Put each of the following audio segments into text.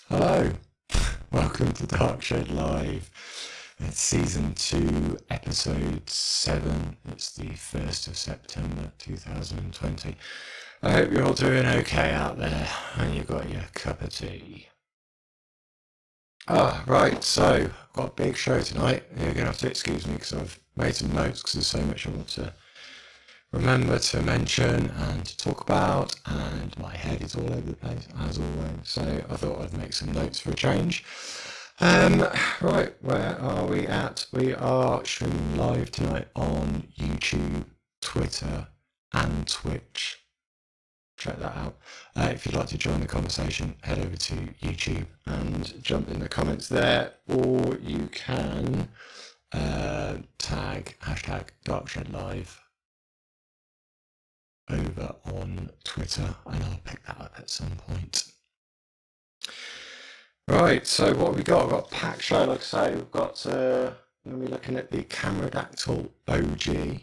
Hello, welcome to darkshedLIVE. It's season 2, episode 7. It's the 1st of September 2020. I hope you're all doing okay out there and you've got your cup of tea. Right, so got a big show tonight. You're going to have to excuse me because I've made some notes because there's so much I want to remember to mention and to talk about, and my head is all over the place as always, so I thought I'd make some notes for a change. Right, where are we at? We are streaming live tonight on YouTube, Twitter and Twitch. Check that out. If you'd like to join the conversation, head over to YouTube and jump in the comments there, or you can tag hashtag darkshedLIVE over on Twitter, and I'll pick that up at some point. Right, so what have we got? We've got a packed show, like I say. We've got, we'll be looking at the Cameradactyl OG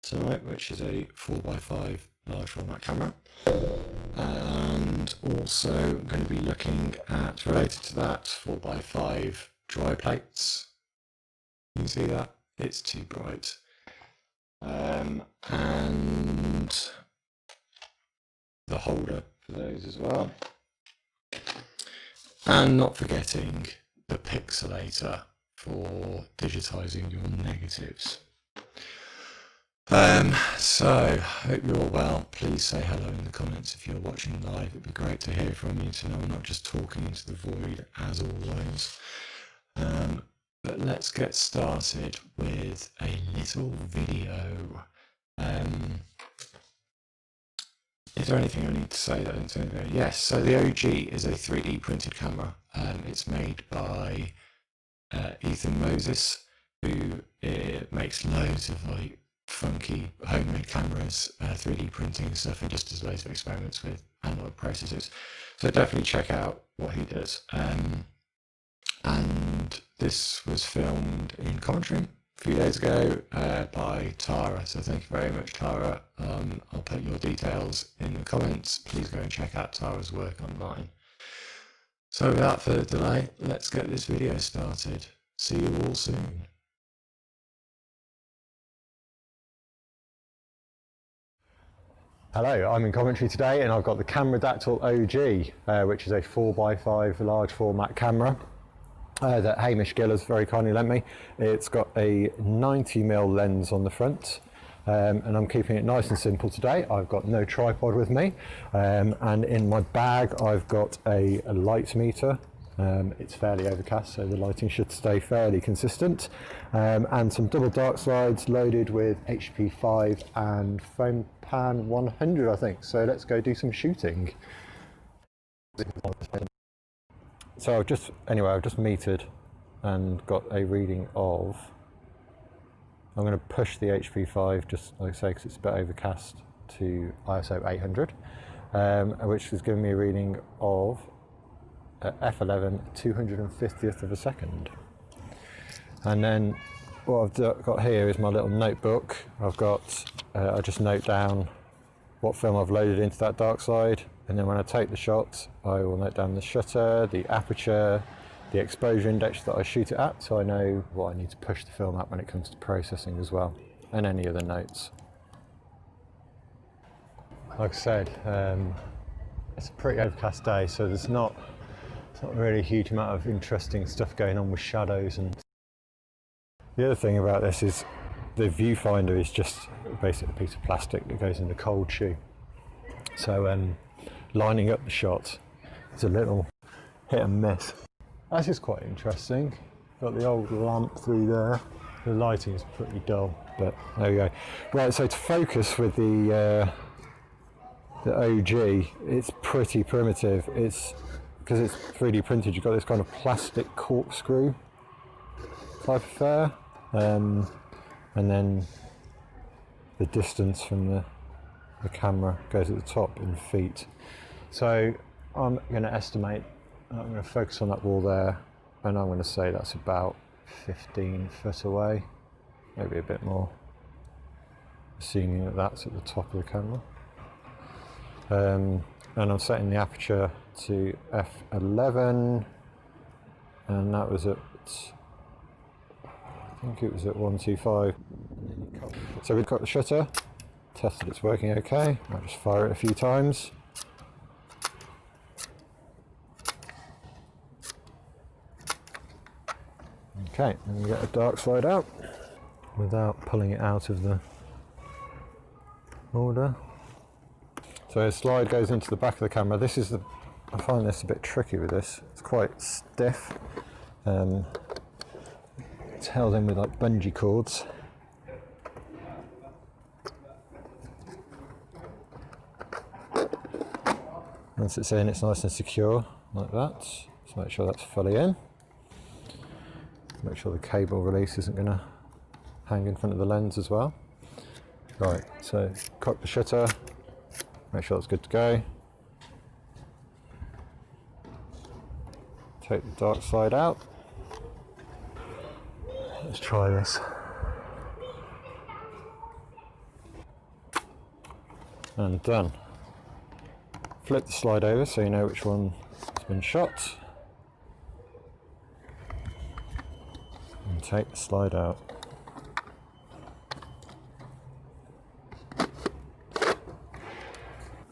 tonight, which is a 4x5 large format camera. And also I'm going to be looking at, related to that, 4x5 dry plates. Can you see that? It's too bright. And the holder for those as well, and not forgetting the Pixelator for digitizing your negatives. So hope you're all well. Please say hello in the comments if you're watching live. It'd be great to hear from you, to know I'm not just talking into the void as always. But let's get started with a little video. Is there anything I need to say that I didn't say there? Yes, so the OG is a 3D printed camera. It's made by Ethan Moses, who makes loads of like funky homemade cameras, 3D printing stuff, and just does loads of experiments with analog processes. So definitely check out what he does. And this was filmed in Coventry a few days ago by Tara, so thank you very much, Tara. I'll put your details in the comments. Please go and check out Tara's work online. So without further delay, let's get this video started. See you all soon. Hello, I'm in Coventry today and I've got the Cameradactyl OG, which is a 4x5 large format camera that Hamish Gill has very kindly lent me. It's got a 90mm lens on the front, and I'm keeping it nice and simple today. I've got no tripod with me, and in my bag I've got a light meter. It's fairly overcast, so the lighting should stay fairly consistent, and some double dark slides loaded with HP5 and foam pan 100, I think. So let's go do some shooting. So I've just metered and got a reading of, I'm going to push the HP5, just like I say, because it's a bit overcast, to ISO 800, which has given me a reading of f11 250th of a second. And then what I've got here is my little notebook. I've got, I just note down what film I've loaded into that dark slide, and then when I take the shot I will note down the shutter, the aperture, the exposure index that I shoot it at, so I know what I need to push the film at when it comes to processing as well, and any other notes. Like I said, it's a pretty overcast day, so there's not really a huge amount of interesting stuff going on with shadows. And the other thing about this is the viewfinder is just basically a piece of plastic that goes in the cold shoe. So lining up the shot is a little hit and miss. This is quite interesting. Got the old lamp through there. The lighting is pretty dull, but there we go. Right, so to focus with the OG, it's pretty primitive. It's because it's 3D printed, you've got this kind of plastic corkscrew type affair, and then the distance from the camera goes at the top in feet. So I'm going to estimate, I'm going to focus on that wall there, and I'm going to say that's about 15 foot away, maybe a bit more, assuming that that's at the top of the camera. and I'm setting the aperture to f11, and that was at, I think it was at 125. So we've got the shutter, tested it's working okay. I'll just fire it a few times. Okay, and we get a dark slide out without pulling it out of the holder. So a slide goes into the back of the camera. This is I find this a bit tricky with this. It's quite stiff. It's held in with like bungee cords. Once it's in, it's nice and secure like that. Just make sure that's fully in. Make sure the cable release isn't going to hang in front of the lens as well. Right, so cock the shutter, make sure it's good to go. Take the dark side out. Let's try this. And done. Flip the slide over so you know which one has been shot. And take the slide out.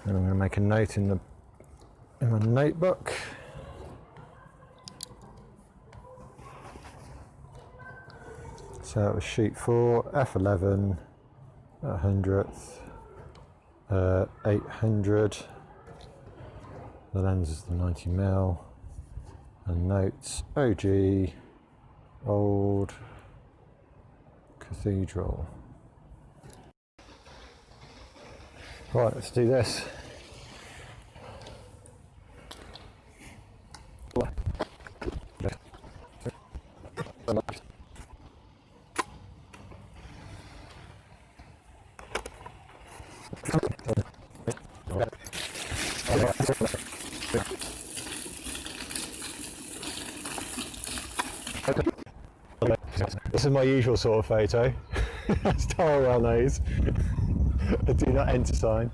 And I'm going to make a note in my notebook. So it was shoot 4, f11, 100th, 800. The lens is the 90mm, and notes OG, old cathedral. Right, let's do this. This is my usual sort of photo, as Tara well knows. I do not enter sign.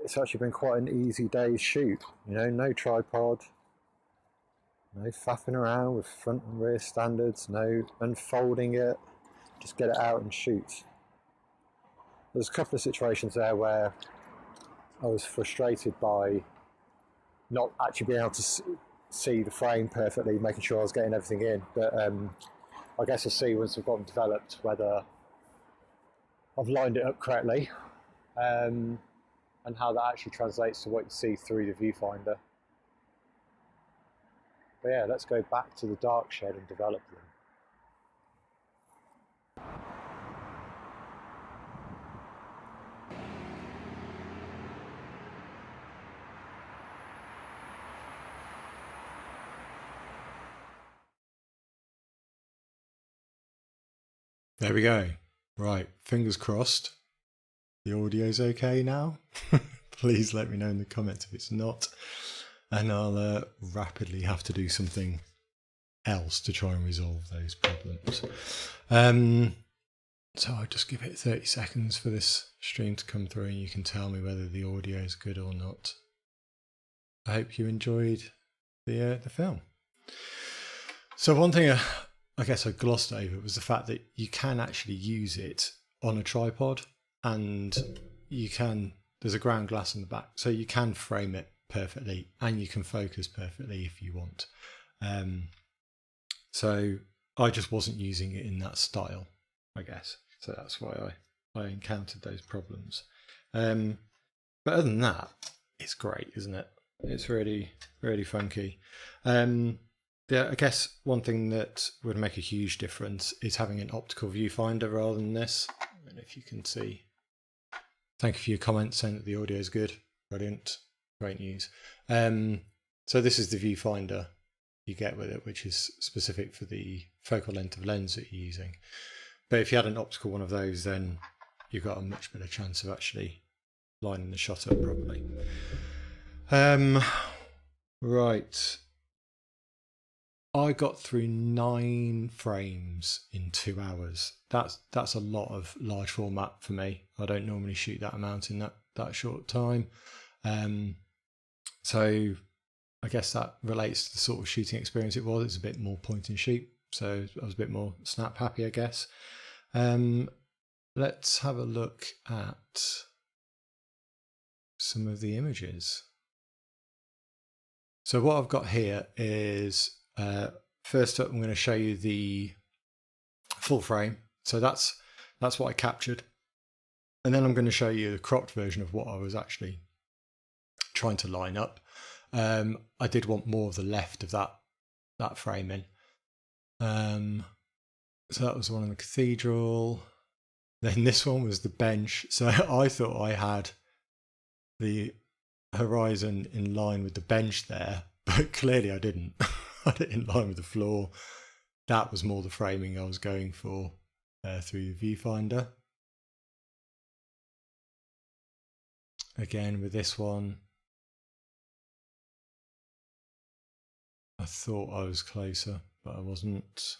It's actually been quite an easy day's shoot, you know, no tripod, no faffing around with front and rear standards, no unfolding it, just get it out and shoot. There's a couple of situations there where I was frustrated by not actually being able to see the frame perfectly, making sure I was getting everything in, but I guess I'll see once we've got them developed whether I've lined it up correctly, and how that actually translates to what you see through the viewfinder. But yeah, let's go back to the darkshed and develop them. There we go. Right, fingers crossed. The audio's okay now. Please let me know in the comments if it's not, and I'll rapidly have to do something else to try and resolve those problems. So I'll just give it 30 seconds for this stream to come through and you can tell me whether the audio is good or not. I hope you enjoyed the film. So one thing I guess I glossed over was the fact that you can actually use it on a tripod, and there's a ground glass in the back, so you can frame it perfectly and you can focus perfectly if you want. So I just wasn't using it in that style, I guess. So that's why I encountered those problems. But other than that, it's great, isn't it? It's really, really funky. Yeah, I guess one thing that would make a huge difference is having an optical viewfinder rather than this. don't know if you can see. Thank you for your comments saying that the audio is good. Brilliant. Great news. So this is the viewfinder you get with it, which is specific for the focal length of lens that you're using. But if you had an optical one of those, then you've got a much better chance of actually lining the shot up properly. Right. I got through 9 frames in 2 hours. That's a lot of large format for me. I don't normally shoot that amount in that short time. So I guess that relates to the sort of shooting experience it was. It's a bit more point and shoot, so I was a bit more snap happy, I guess. Let's have a look at some of the images. So what I've got here is, first up I'm going to show you the full frame. So that's what I captured. And then I'm going to show you the cropped version of what I was actually trying to line up. I did want more of the left of that frame in. So that was the one in the cathedral. Then this one was the bench. So I thought I had the horizon in line with the bench there, but clearly I didn't. I had it in line with the floor. That was more the framing I was going for through the viewfinder. Again with this one, I thought I was closer, but I wasn't.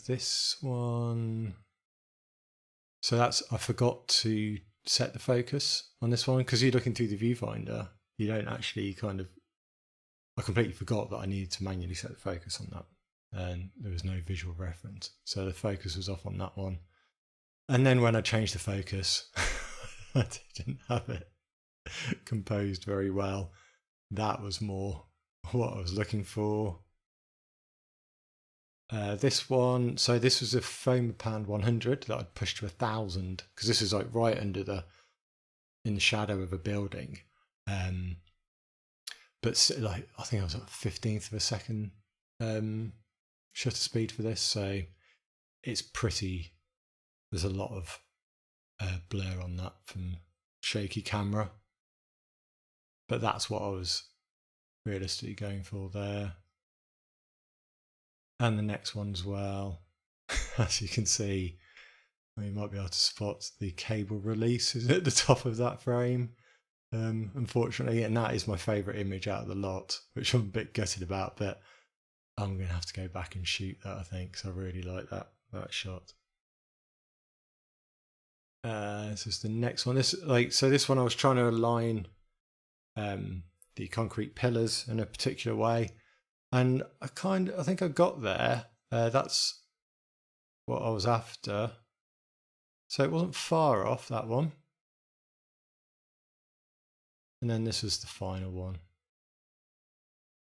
This one, so I forgot to set the focus on this one, because you're looking through the viewfinder, you don't actually I completely forgot that I needed to manually set the focus on that, and there was no visual reference, so the focus was off on that one. And then when I changed the focus, I didn't have it composed very well. That was more what I was looking for. This one, so this was a Fomapan 100 that I'd pushed to 1000, because this is like right under in the shadow of a building. But like, I think I was at 15th of a second shutter speed for this, so it's pretty, there's a lot of blur on that from shaky camera. But that's what I was realistically going for there. And the next one as well, as you can see, you might be able to spot the cable release is at the top of that frame, unfortunately, and that is my favourite image out of the lot, which I'm a bit gutted about, but I'm going to have to go back and shoot that, I think, because I really like that shot. This is the next one. This one I was trying to align the concrete pillars in a particular way. And I think I got there. That's what I was after. So it wasn't far off, that one. And then this was the final one.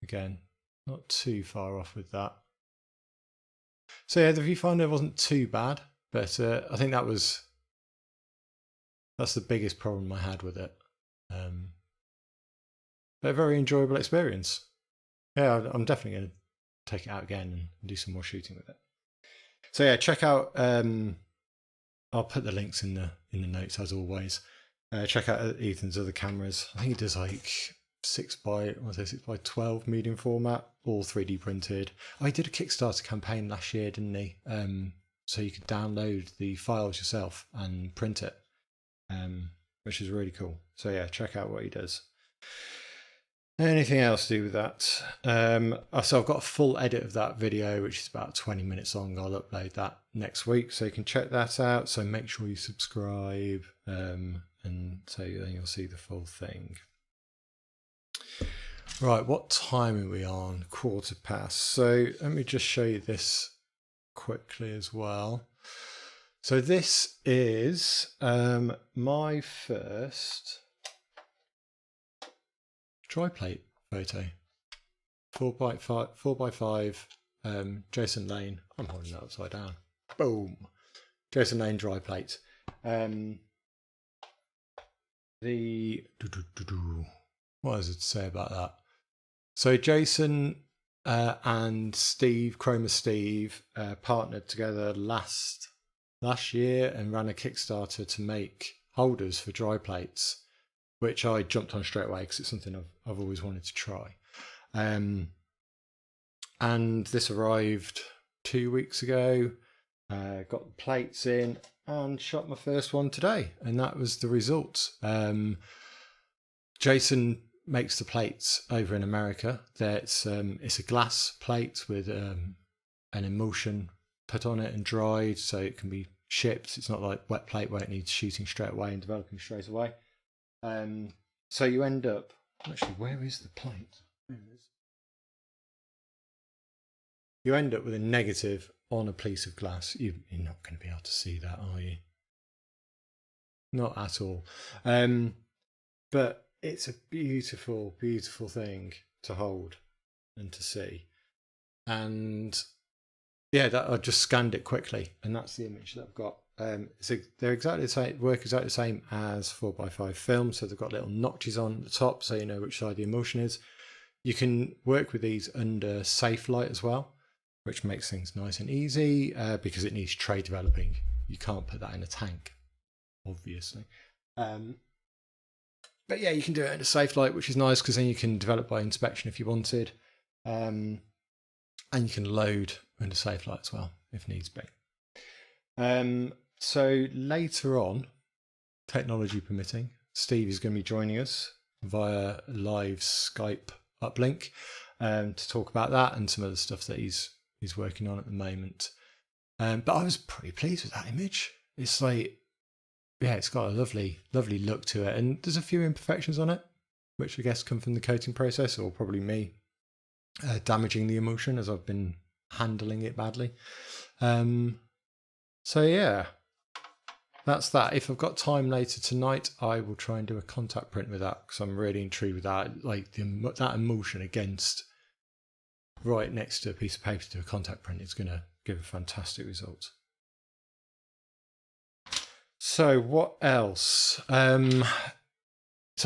Again, not too far off with that. So yeah, the viewfinder wasn't too bad, but I think that's the biggest problem I had with it. But a very enjoyable experience. Yeah, I'm definitely going to take it out again and do some more shooting with it. So yeah, check out. I'll put the links in the notes as always. Check out Ethan's other cameras. I think he does like 6x12 medium format, all 3D printed. Oh, he did a Kickstarter campaign last year, didn't he? So you could download the files yourself and print it, which is really cool. So yeah, check out what he does. Anything else to do with that? So I've got a full edit of that video, which is about 20 minutes long. I'll upload that next week, so you can check that out. So make sure you subscribe, and so then you'll see the full thing. Right, what time are we on? 1:15. So let me just show you this quickly as well. So this is my first tri-plate photo, 4x5 Jason Lane. I'm holding that upside down. Boom, Jason Lane dry plate. What does it say about that? So Jason and Steve, Chroma Steve, partnered together last last year and ran a Kickstarter to make holders for dry plates, which I jumped on straight away because it's something I've always wanted to try. And this arrived 2 weeks ago. Got the plates in and shot my first one today, and that was the result. Jason makes the plates over in America. It's a glass plate with an emulsion put on it and dried, so it can be shipped. It's not like wet plate where it needs shooting straight away and developing straight away. So you end up, actually, where is the plate? There it is. You end up with a negative on a piece of glass. You're not going to be able to see that, are you? Not at all. But it's a beautiful, beautiful thing to hold and to see. And yeah, I just scanned it quickly, and that's the image that I've got. So they're exactly the same, work exactly the same as 4x5 film. So they've got little notches on the top, so you know which side the emulsion is. You can work with these under safe light as well, which makes things nice and easy because it needs tray developing. You can't put that in a tank, obviously. But yeah, you can do it under safe light, which is nice because then you can develop by inspection if you wanted. And you can load under safe light as well, if needs be. So later on, technology permitting, Steve is going to be joining us via live Skype uplink to talk about that and some other stuff that he's working on at the moment. But I was pretty pleased with that image. It's like, yeah, it's got a lovely look to it, and there's a few imperfections on it, which I guess come from the coating process, or probably me damaging the emulsion as I've been handling it badly. So yeah, that's that. If I've got time later tonight, I will try and do a contact print with that because I'm really intrigued with that. Like that emulsion against right next to a piece of paper to do a contact print is going to give a fantastic result. So what else? So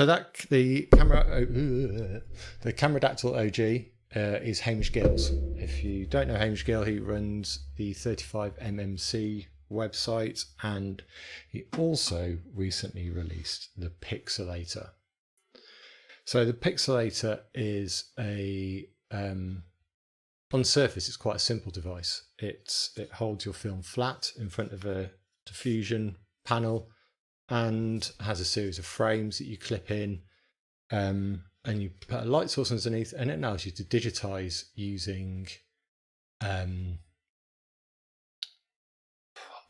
that the Cameradactyl OG is Hamish Gill's. If you don't know Hamish Gill, he runs the 35mmC website, and he also recently released the Pixelator. So the Pixelator is a on surface, it's quite a simple device. It holds your film flat in front of a diffusion panel and has a series of frames that you clip in, and you put a light source underneath, and it allows you to digitize using a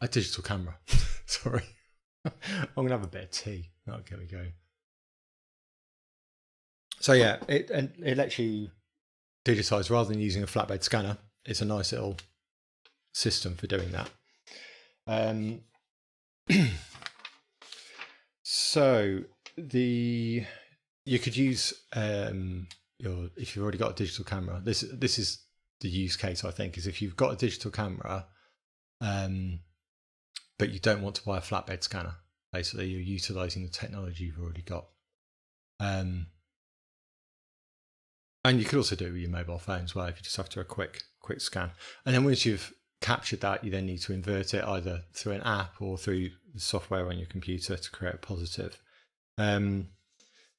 digital camera. Sorry, I'm gonna have a bit of tea. Okay, we go. So yeah, it lets you digitize rather than using a flatbed scanner. It's a nice little system for doing that. So you could use if you've already got a digital camera. This is the use case, I think, is if you've got a digital camera, but you don't want to buy a flatbed scanner. Basically, you're utilizing the technology you've already got. And you could also do it with your mobile phone as well if you just have to do a quick scan. And then once you've captured that, you then need to invert it either through an app or through the software on your computer to create a positive. And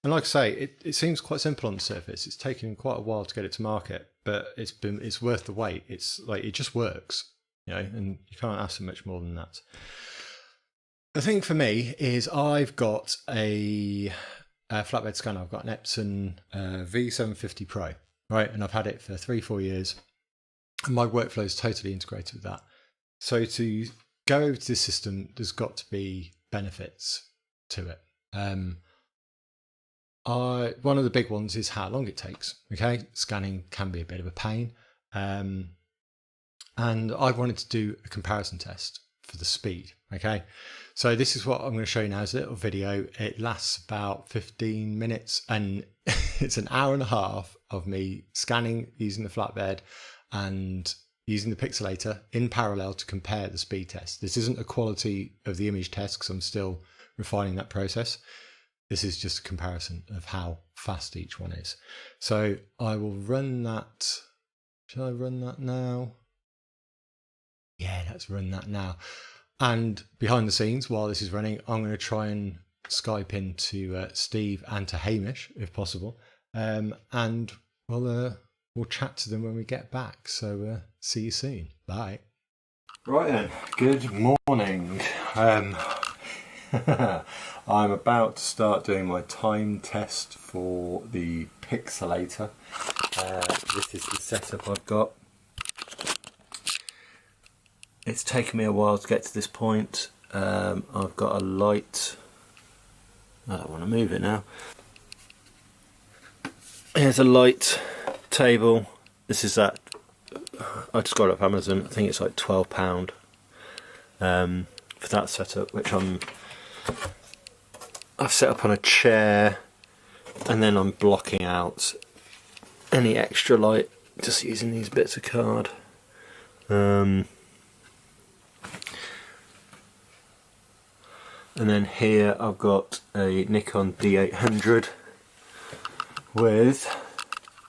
like I say, it seems quite simple on the surface. It's taken quite a while to get it to market, but it's worth the wait. It's like, it just works, you know, and you can't ask for much more than that. The thing for me is I've got a flatbed scanner. I've got an Epson V750 Pro, right? And I've had it for 3-4 years. And my workflow is totally integrated with that. So to go over to this system, there's got to be benefits to it. One of the big ones is how long it takes. Okay, scanning can be a bit of a pain. And I wanted to do a comparison test for the speed. Okay, so this is what I'm going to show you now. Is a little video. It lasts about 15 minutes and it's an hour and a half of me scanning using the flatbed and using the Pixelator in parallel to compare the speed test. This isn't a quality of the image test because I'm still refining that process. This is just a comparison of how fast each one is. So I will run that. Shall I run that now? Yeah, let's run that now. And behind the scenes, while this is running, I'm going to try and Skype into Steve and to Hamish, if possible, and we'll chat to them when we get back. So see you soon. Bye. Right then, good morning. I'm about to start doing my time test for the Pixelator. This is the setup I've got. It's taken me a while to get to this point. I've got a light. I don't want to move it now. Here's a light table. This is that. I just got it off Amazon. I think it's like £12 for that setup, which I've set up on a chair, and then I'm blocking out any extra light just using these bits of card. And then here I've got a Nikon D800 with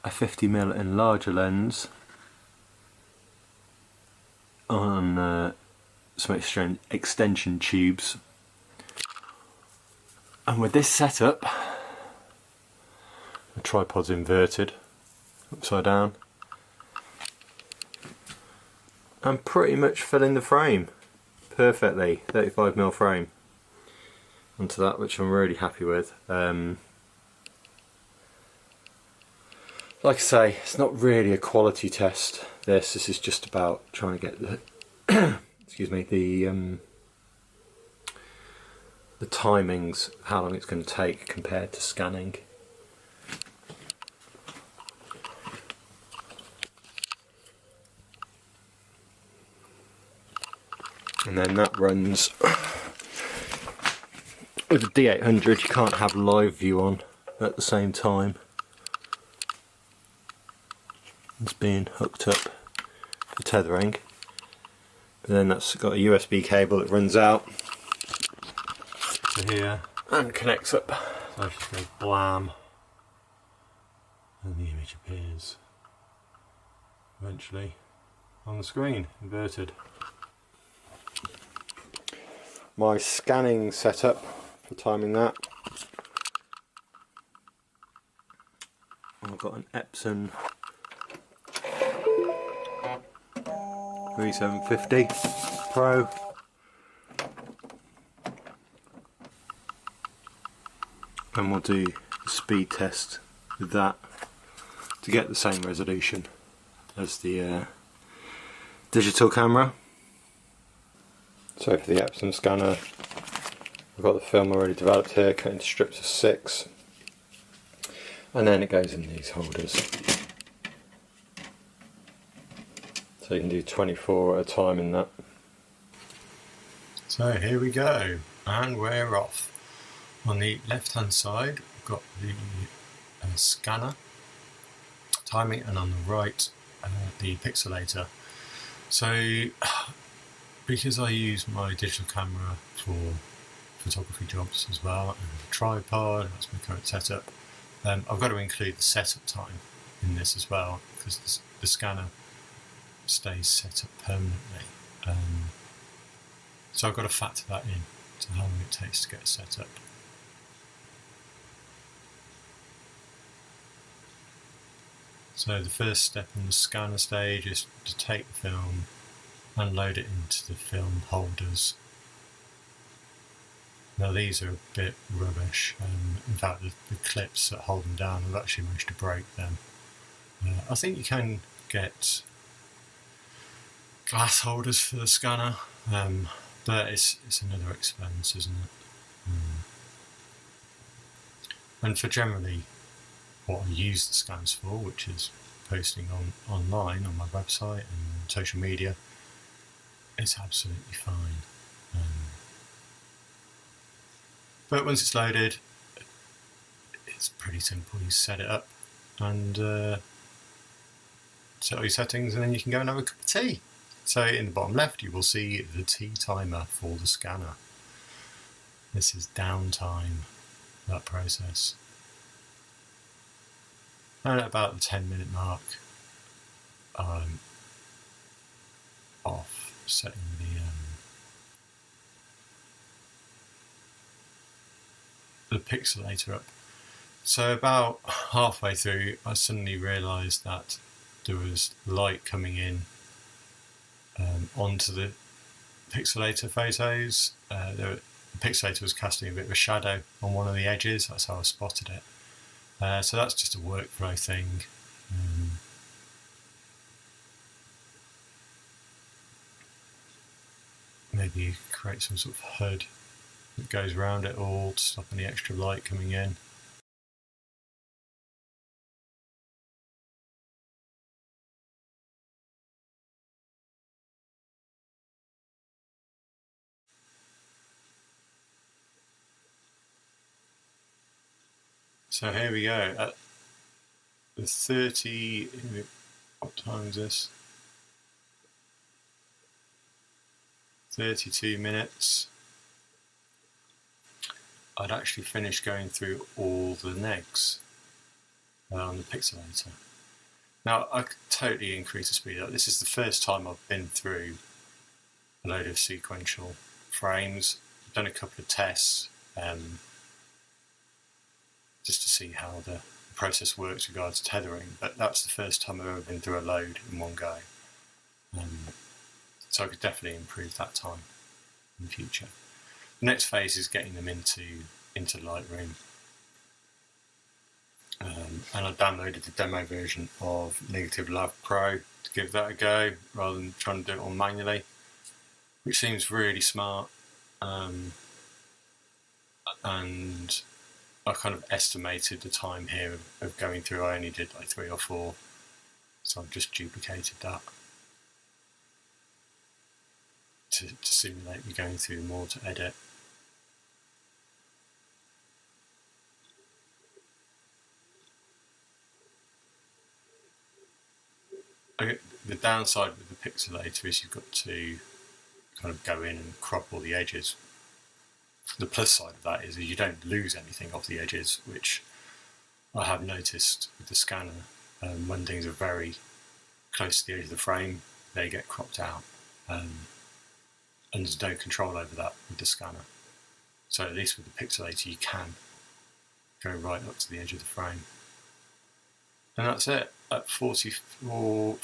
a 50mm enlarger lens on some extension tubes. And with this setup, the tripod's inverted, upside down. I'm pretty much filling the frame perfectly, 35mm frame. Onto that, which I'm really happy with. Like I say, it's not really a quality test. This is just about trying to get the excuse me, the timings, how long it's going to take compared to scanning. And then that runs. With the D800 you can't have live view on at the same time. It's being hooked up for tethering. But then that's got a USB cable that runs out to here and connects up. So I just go blam and the image appears eventually on the screen, inverted. My scanning setup for timing that. I've got an Epson 3750 Pro. And we'll do a speed test with that to get the same resolution as the digital camera. So for the Epson scanner, I've got the film already developed here, cut into strips of 6, and then it goes in these holders. So you can do 24 at a time in that. So here we go, and we're off. On the left hand side we've got the scanner timing, and on the right the Pixelator. So because I use my digital camera for photography jobs as well, and a tripod, and that's my current setup, I've got to include the setup time in this as well, because the scanner stays set up permanently. So I've got to factor that in to how long it takes to get set up. So the first step in the scanner stage is to take the film and load it into the film holders. Now these are a bit rubbish. In fact, the clips that hold them down, I've actually managed to break them. I think you can get glass holders for the scanner, but it's another expense, isn't it? And for generally what I use the scans for, which is posting online on my website and social media, it's absolutely fine. But once it's loaded, it's pretty simple. You set it up and set all your settings, and then you can go and have a cup of tea. So in the bottom left you will see the tea timer for the scanner. This is downtime, that process. And at about the 10-minute mark, I'm off setting the Pixelator up. So about halfway through, I suddenly realised that there was light coming in onto the Pixelator photos. The Pixelator was casting a bit of a shadow on one of the edges. That's how I spotted it. So that's just a workflow thing. Maybe create some sort of hood that goes around it all to stop any extra light coming in. So here we go at the 30. What time is this? 32 minutes. I'd actually finished going through all the negs on the Pixelator. Now I could totally increase the speed up. This is the first time I've been through a load of sequential frames. I've done a couple of tests just to see how the process works with regards to tethering, but that's the first time I've ever been through a load in one go. So I could definitely improve that time in the future. The next phase is getting them into Lightroom. And I downloaded the demo version of Negative-LAV Pro to give that a go, rather than trying to do it all manually, which seems really smart. And I kind of estimated the time here of going through. I only did like 3 or 4, so I've just duplicated that to simulate me going through more to edit. The downside with the Pixelator is you've got to kind of go in and crop all the edges. The plus side of that is you don't lose anything off the edges, which I have noticed with the scanner. When things are very close to the edge of the frame, they get cropped out, and there's no control over that with the scanner. So at least with the Pixelator you can go right up to the edge of the frame. And that's it. At 45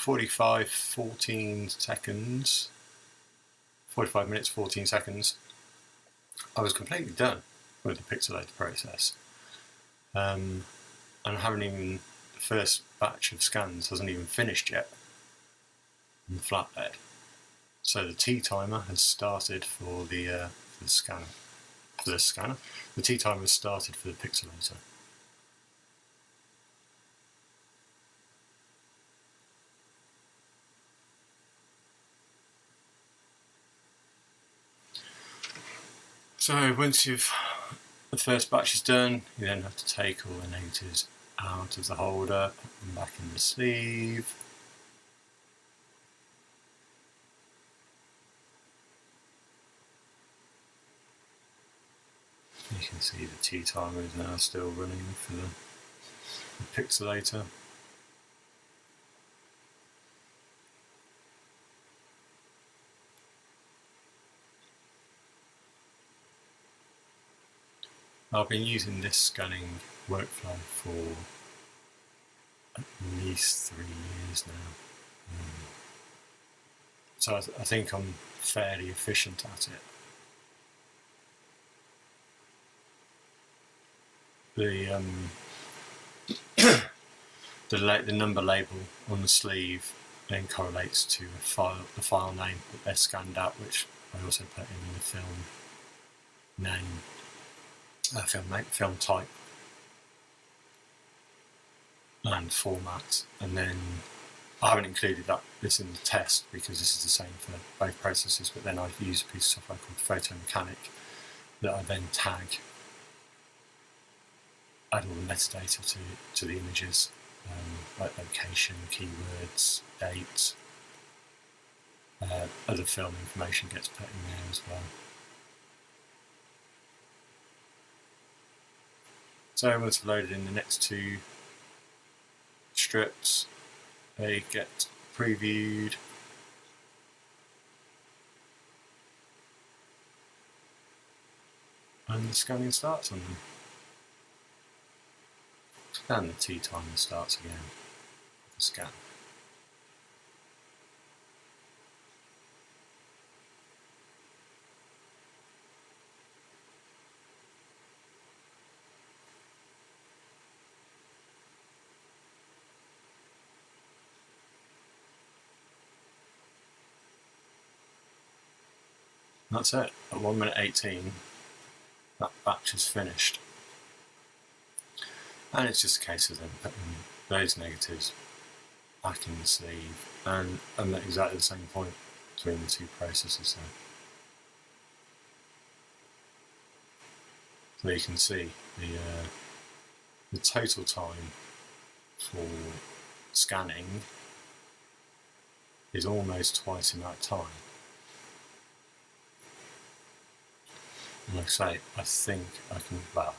minutes 14 seconds, I was completely done with the Pixelator process. And the first batch of scans hasn't even finished yet in the flatbed. So the T timer has started for the scanner. The T timer has started for the Pixelator. So once the first batch is done, you then have to take all the negatives out of the holder, put them back in the sleeve. You can see the T timer is now still running for the Pixelator. I've been using this scanning workflow for at least 3 years now. So I think I'm fairly efficient at it. The number label on the sleeve then correlates to the file name that they're scanned at, which I also put in the film name. Film type and format, and then I haven't included this in the test because this is the same for both processes, but then I use a piece of software called Photo Mechanic that I then tag, add all the metadata to the images, like location, keywords, date, other film information gets put in there as well. So once I've loaded in the next 2 strips, they get previewed. And the scanning starts on them. And the T timer starts again. The scan. That's it. At 1 minute 18, that batch is finished. And it's just a case of them putting those negatives back in the sleeve, and I'm at exactly the same point between the two processes there. So you can see the total time for scanning is almost twice the amount of time. And like I say, I think I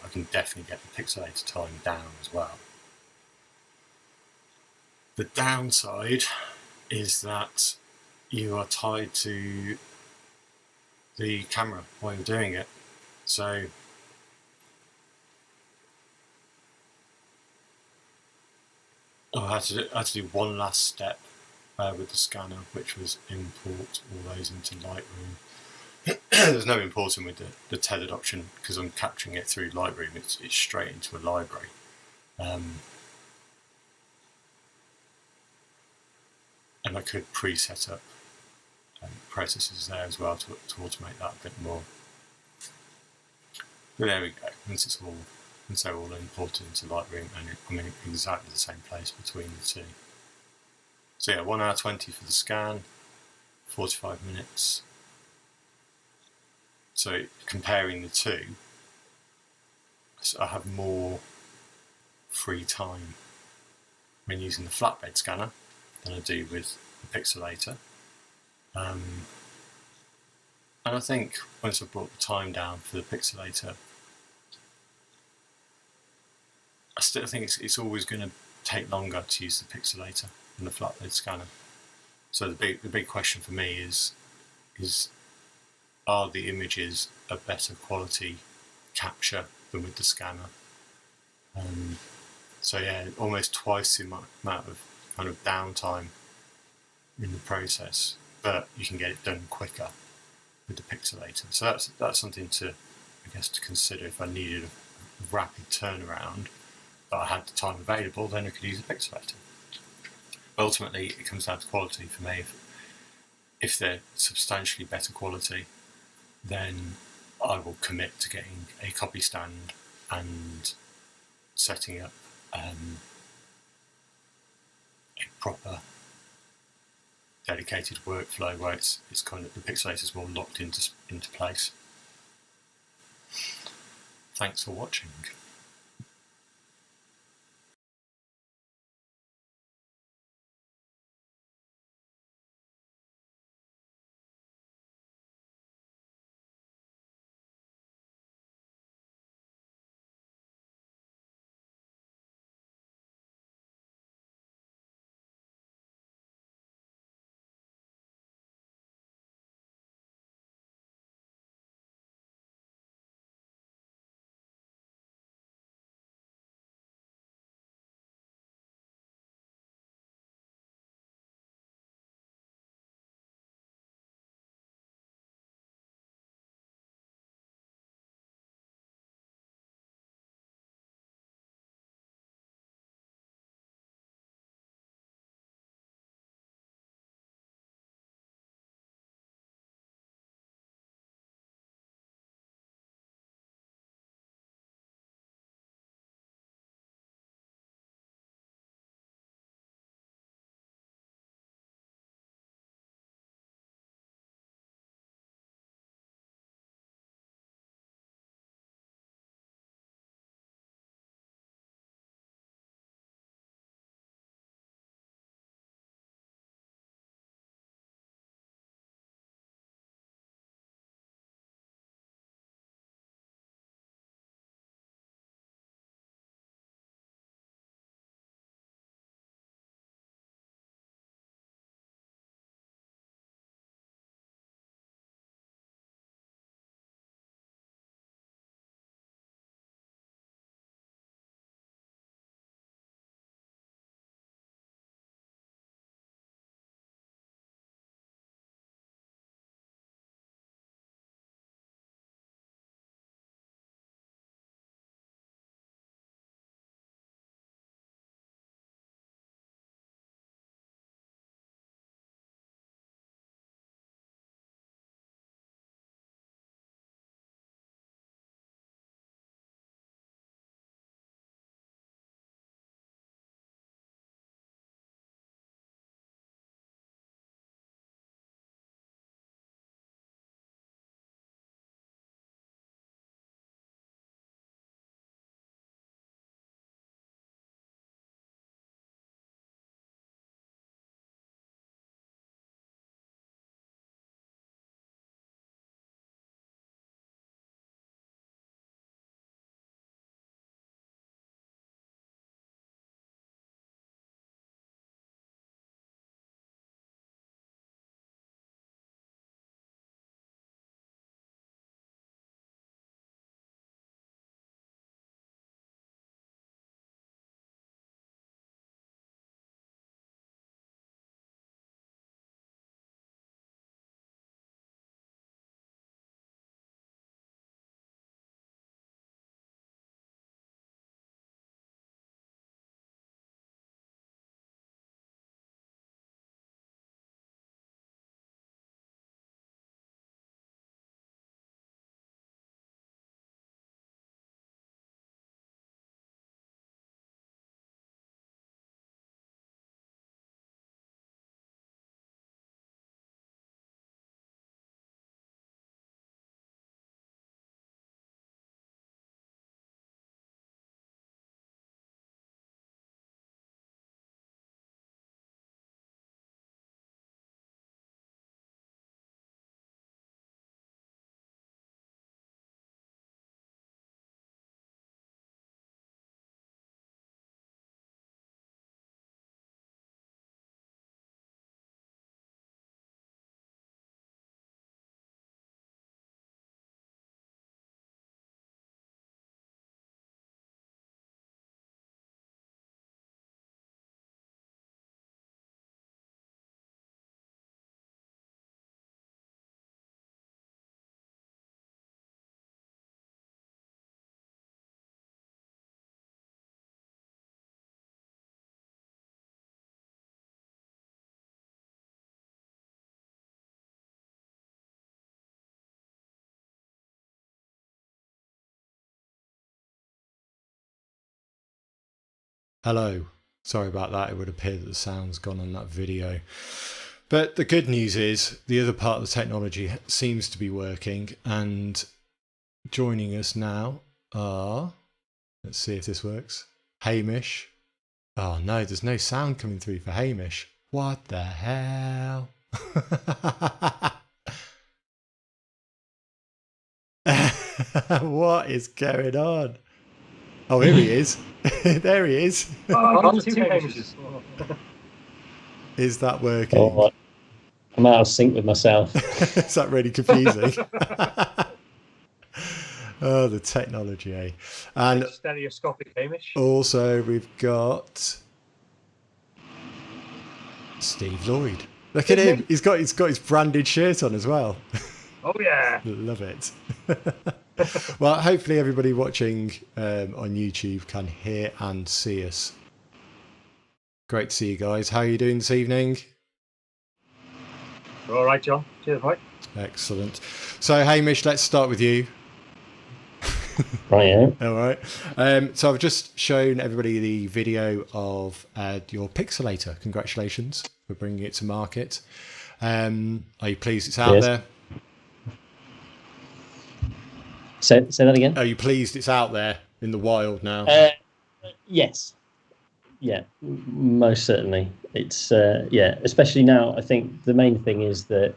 can definitely get the Pixelator time down as well. The downside is that you are tied to the camera while you're doing it. So I had to do one last step with the scanner, which was import all those into Lightroom. There's no importing with the tethered option because I'm capturing it through Lightroom. It's straight into a library. And I could pre-set up processes there as well to automate that a bit more. But there we go. Once they're all imported into Lightroom, and I'm in exactly the same place between the two. So yeah, 1 hour 20 for the scan, 45 minutes. So comparing the two, I have more free time when using the flatbed scanner than I do with the Pixelator. And I think once I've brought the time down for the Pixelator, I still think it's always going to take longer to use the Pixelator than the flatbed scanner. So the big question for me is are the images a better quality capture than with the scanner? So yeah, almost twice the amount of kind of downtime in the process, but you can get it done quicker with the Pixelator. So that's something to, I guess, to consider if I needed a rapid turnaround, but I had the time available, then I could use the Pixelator. Ultimately, it comes down to quality for me. If they're substantially better quality, then I will commit to getting a copy stand and setting up a proper dedicated workflow where it's kind of the Pixelator is more locked into place. Thanks for watching. Hello. Sorry about that. It would appear that the sound's gone on that video. But the good news is the other part of the technology seems to be working, and joining us now are, let's see if this works, Hamish. Oh no, there's no sound coming through for Hamish. What the hell? What is going on? Oh, here he is. There he is. Oh, two Hamishes. Is that working? Oh, I'm out of sync with myself. Is that really confusing? Oh, the technology, eh? And stereoscopic Hamish. also we've got Steve Lloyd. Look at him. He's got his branded shirt on as well. Oh yeah. Love it. Well, hopefully everybody watching on YouTube can hear and see us. Great to see you guys. How are you doing this evening? All right, John. Cheers, mate. Excellent. So, Hamish, let's start with you. Right, yeah. All right. So I've just shown everybody the video of your Pixelator. Congratulations for bringing it to market. Are you pleased it's out there? Say that again. Are you pleased it's out there in the wild now? Yes. Yeah, most certainly. It's especially now. I think the main thing is that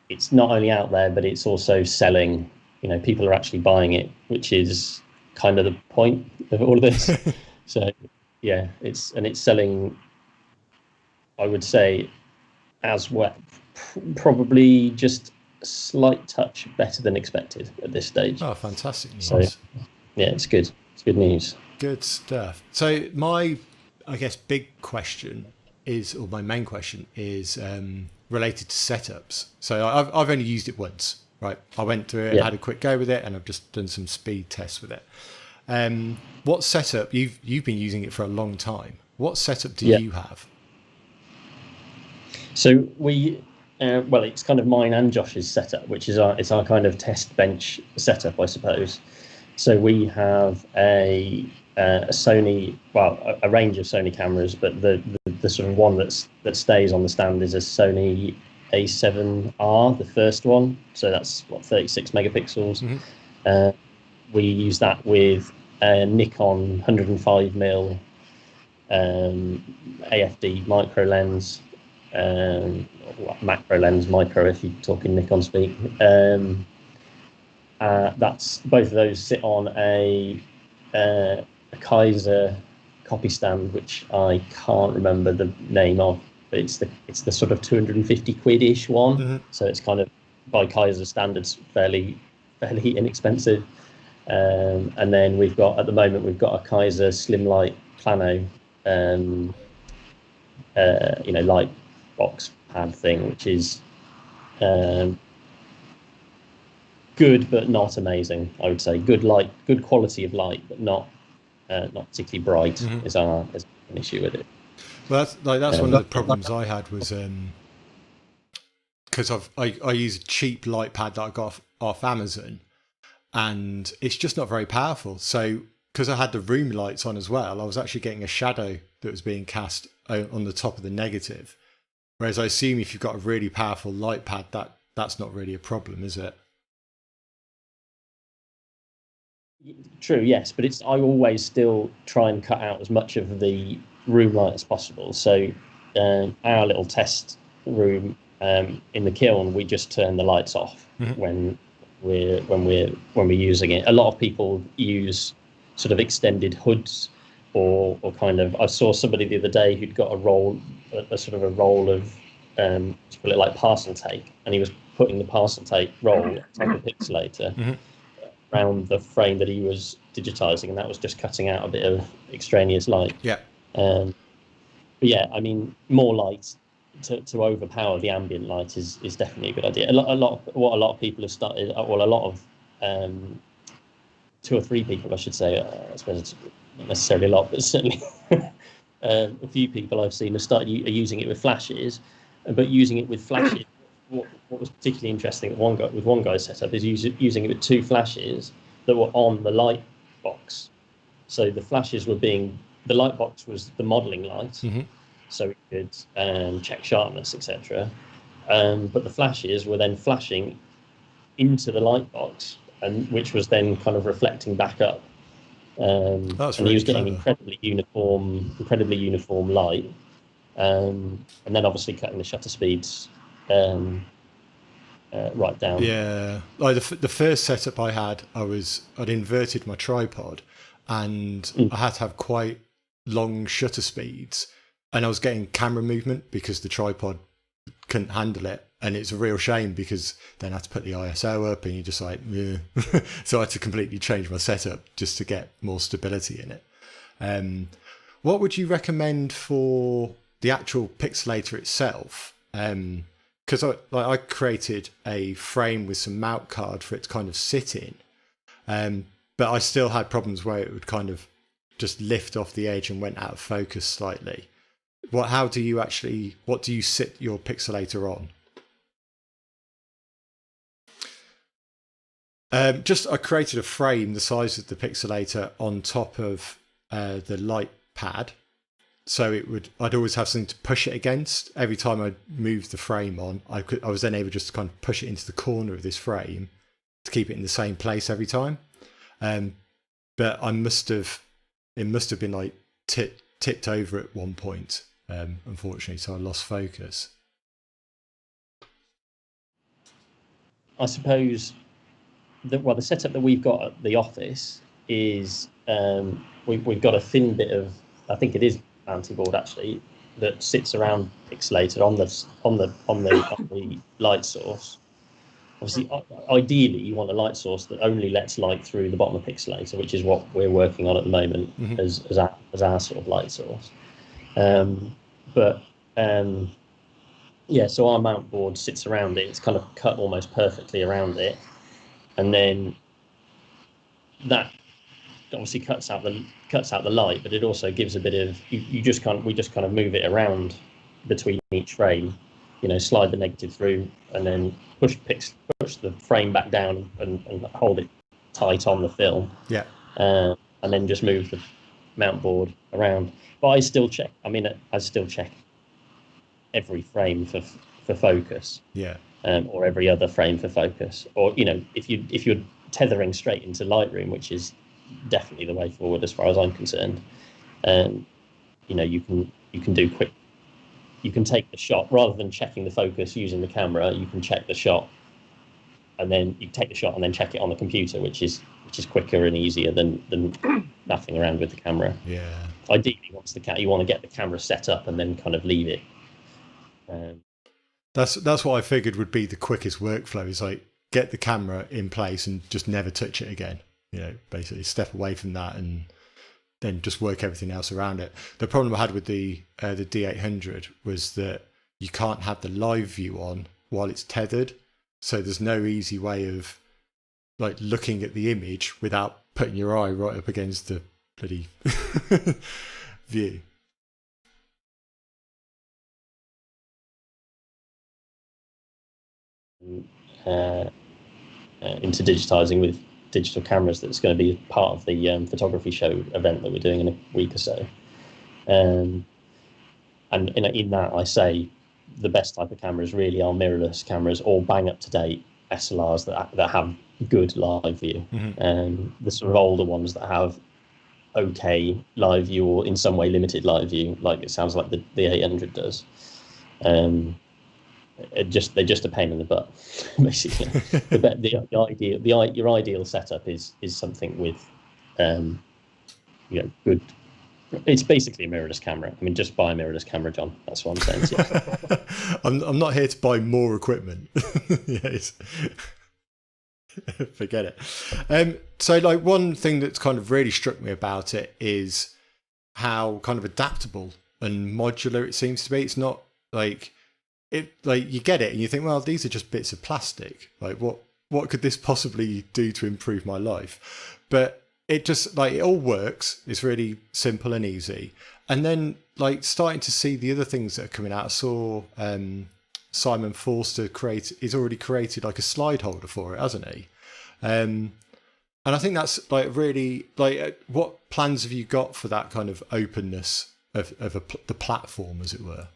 it's not only out there, but it's also selling. You know, people are actually buying it, which is kind of the point of all of this. So, yeah, it's selling. I would say, as well, probably just a slight touch better than expected at this stage. Oh, fantastic news! So, yeah, it's good. It's good news. Good stuff. So my, I guess, big question is, or my main question is related to setups. So I've only used it once, right? I went through it, had a quick go with it, and I've just done some speed tests with it. What setup, you've been using it for a long time. What setup do you have? So we, well, it's kind of mine and Josh's setup, which is our kind of test bench setup, I suppose. So we have a Sony, well, a range of Sony cameras, but the sort of one that stays on the stand is a Sony A7R, the first one. So that's 36 megapixels. Mm-hmm. We use that with a Nikon 105mm AFD micro lens, macro lens, micro if you're talking Nikon speak. That's both of those sit on a Kaiser copy stand, which I can't remember the name of, but it's the sort of 250 quid-ish one. Mm-hmm. So it's kind of, by Kaiser standards, fairly inexpensive. And then at the moment we've got a Kaiser Slimlight Plano, light box pad thing, which is good but not amazing. I would say good quality of light, but not particularly bright. Mm-hmm. is an issue with it. Well, that's one of the problems I had was because I use a cheap light pad that I got off Amazon, and it's just not very powerful. So because I had the room lights on as well, I was actually getting a shadow that was being cast on the top of the negative. Whereas I assume if you've got a really powerful light pad, that's not really a problem, is it? True, yes, but I always still try and cut out as much of the room light as possible. So our little test room in the kiln, we just turn the lights off. Mm-hmm. when we're using it. A lot of people use sort of extended hoods or kind of. I saw somebody the other day who'd got a roll of put it like parcel tape, and he was putting the parcel tape roll on the Pixelator. Mm-hmm. around the frame that he was digitizing, and that was just cutting out a bit of extraneous light. Yeah. But yeah, I mean, more light to overpower the ambient light is definitely a good idea. A lot of people have started, well, a lot of 2 or 3 people, I should say, I suppose it's not necessarily a lot, but certainly a few people I've seen have started using it with flashes, but using it with flashes. What was particularly interesting with one guy's setup is using it with 2 flashes that were on the light box. So the flashes were being the light box was the modeling light, Mm-hmm. so it could check sharpness, etc. But the flashes were then flashing into the light box, and which was then kind of reflecting back up. That's and really he was getting clever. incredibly uniform light, and then obviously cutting the shutter speeds right down. Yeah, like the first setup I had, I'd inverted my tripod, and I had to have quite long shutter speeds, and I was getting camera movement because the tripod couldn't handle it, and it's a real shame because then I had to put the ISO up, and you're just like, yeah. So I had to completely change my setup just to get more stability in it. What would you recommend for the actual Pixelator itself? Because I created a frame with some mount card for it to kind of sit in, but I still had problems where it would kind of just lift off the edge and went out of focus slightly. What do you sit your Pixelator on? I created a frame the size of the Pixelator on top of the light pad. So I'd always have something to push it against. Every time I moved the frame on, I was then able just to kind of push it into the corner of this frame to keep it in the same place every time. But it must have been like tipped over at one point, unfortunately, so I lost focus. I suppose the setup that we've got at the office is we've got a thin bit of, I think it is anti-board actually, that sits around Pixelator on the light source. Obviously, ideally, you want a light source that only lets light through the bottom of Pixelator, which is what we're working on at the moment as our sort of light source. So our mount board sits around it. It's kind of cut almost perfectly around it, and then that obviously cuts out the light, but it also gives a bit of we just kind of move it around between each frame, slide the negative through, and then push the frame back down and hold it tight on the film. Yeah. And then just move the mount board around. But I still check every frame for focus. Yeah. Or every other frame for focus. Or if you're tethering straight into Lightroom, which is definitely the way forward as far as I'm concerned, you can do quick. You can take the shot rather than checking the focus using the camera. You can check the shot, and then you take the shot and then check it on the computer, which is quicker and easier than naffing around with the camera. Yeah. Ideally, you want to get the camera set up and then kind of leave it. That's what I figured would be the quickest workflow, is like get the camera in place and just never touch it again. Basically step away from that and then just work everything else around it. The problem I had with the D800 was that you can't have the live view on while it's tethered. So there's no easy way of like looking at the image without putting your eye right up against the bloody view. Into digitizing with digital cameras, that's going to be part of the photography show event that we're doing in a week or so. And in that, I say the best type of cameras really are mirrorless cameras or bang up to date SLRs that have good live view. The sort of older ones that have okay live view or in some way limited live view, like it sounds like the 800 does. They're just a pain in the butt, basically. Your ideal setup is something with, good. It's basically a mirrorless camera. I mean, just buy a mirrorless camera, John. That's what I'm saying to you. I'm not here to buy more equipment. Yes. Forget it. So, like, one thing that's kind of really struck me about it is how kind of adaptable and modular it seems to be. It's not like you get it and you think, well, these are just bits of plastic. Like, what could this possibly do to improve my life? But it just, like, it all works. It's really simple and easy. And then, like, starting to see the other things that are coming out. I saw Simon Forster he's already created like a slide holder for it, hasn't he? And And I think that's like really like, what plans have you got for that kind of openness of the platform, as it were?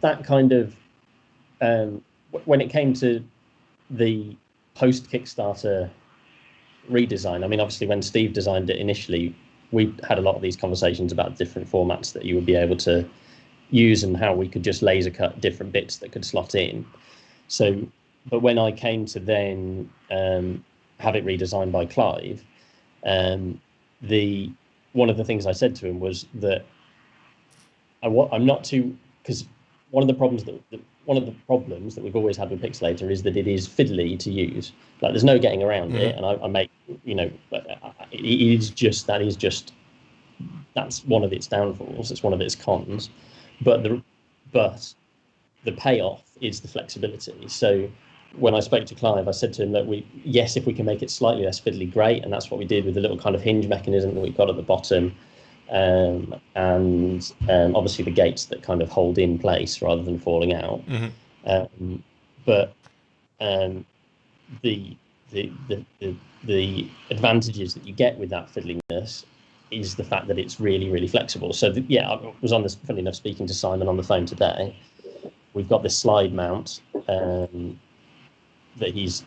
That kind of when it came to the post Kickstarter redesign, I mean, obviously when Steve designed it initially, we had a lot of these conversations about different formats that you would be able to use and how we could just laser cut different bits that could slot in. So, but when I came to then have it redesigned by Clive, one of the things I said to him was that I'm not too, because one of the problems that we've always had with Pixelator is that it is fiddly to use. Like there's no getting around it, and I make, you know, that's one of its downfalls. It's one of its cons, but the payoff is the flexibility. So when I spoke to Clive, I said to him that if we can make it slightly less fiddly, great, and that's what we did with the little kind of hinge mechanism that we've got at the bottom. And obviously the gates that kind of hold in place rather than falling out. But the advantages that you get with that fiddliness is the fact that it's really, really flexible. So I was on this, funny enough, speaking to Simon on the phone today. We've got this slide mount that's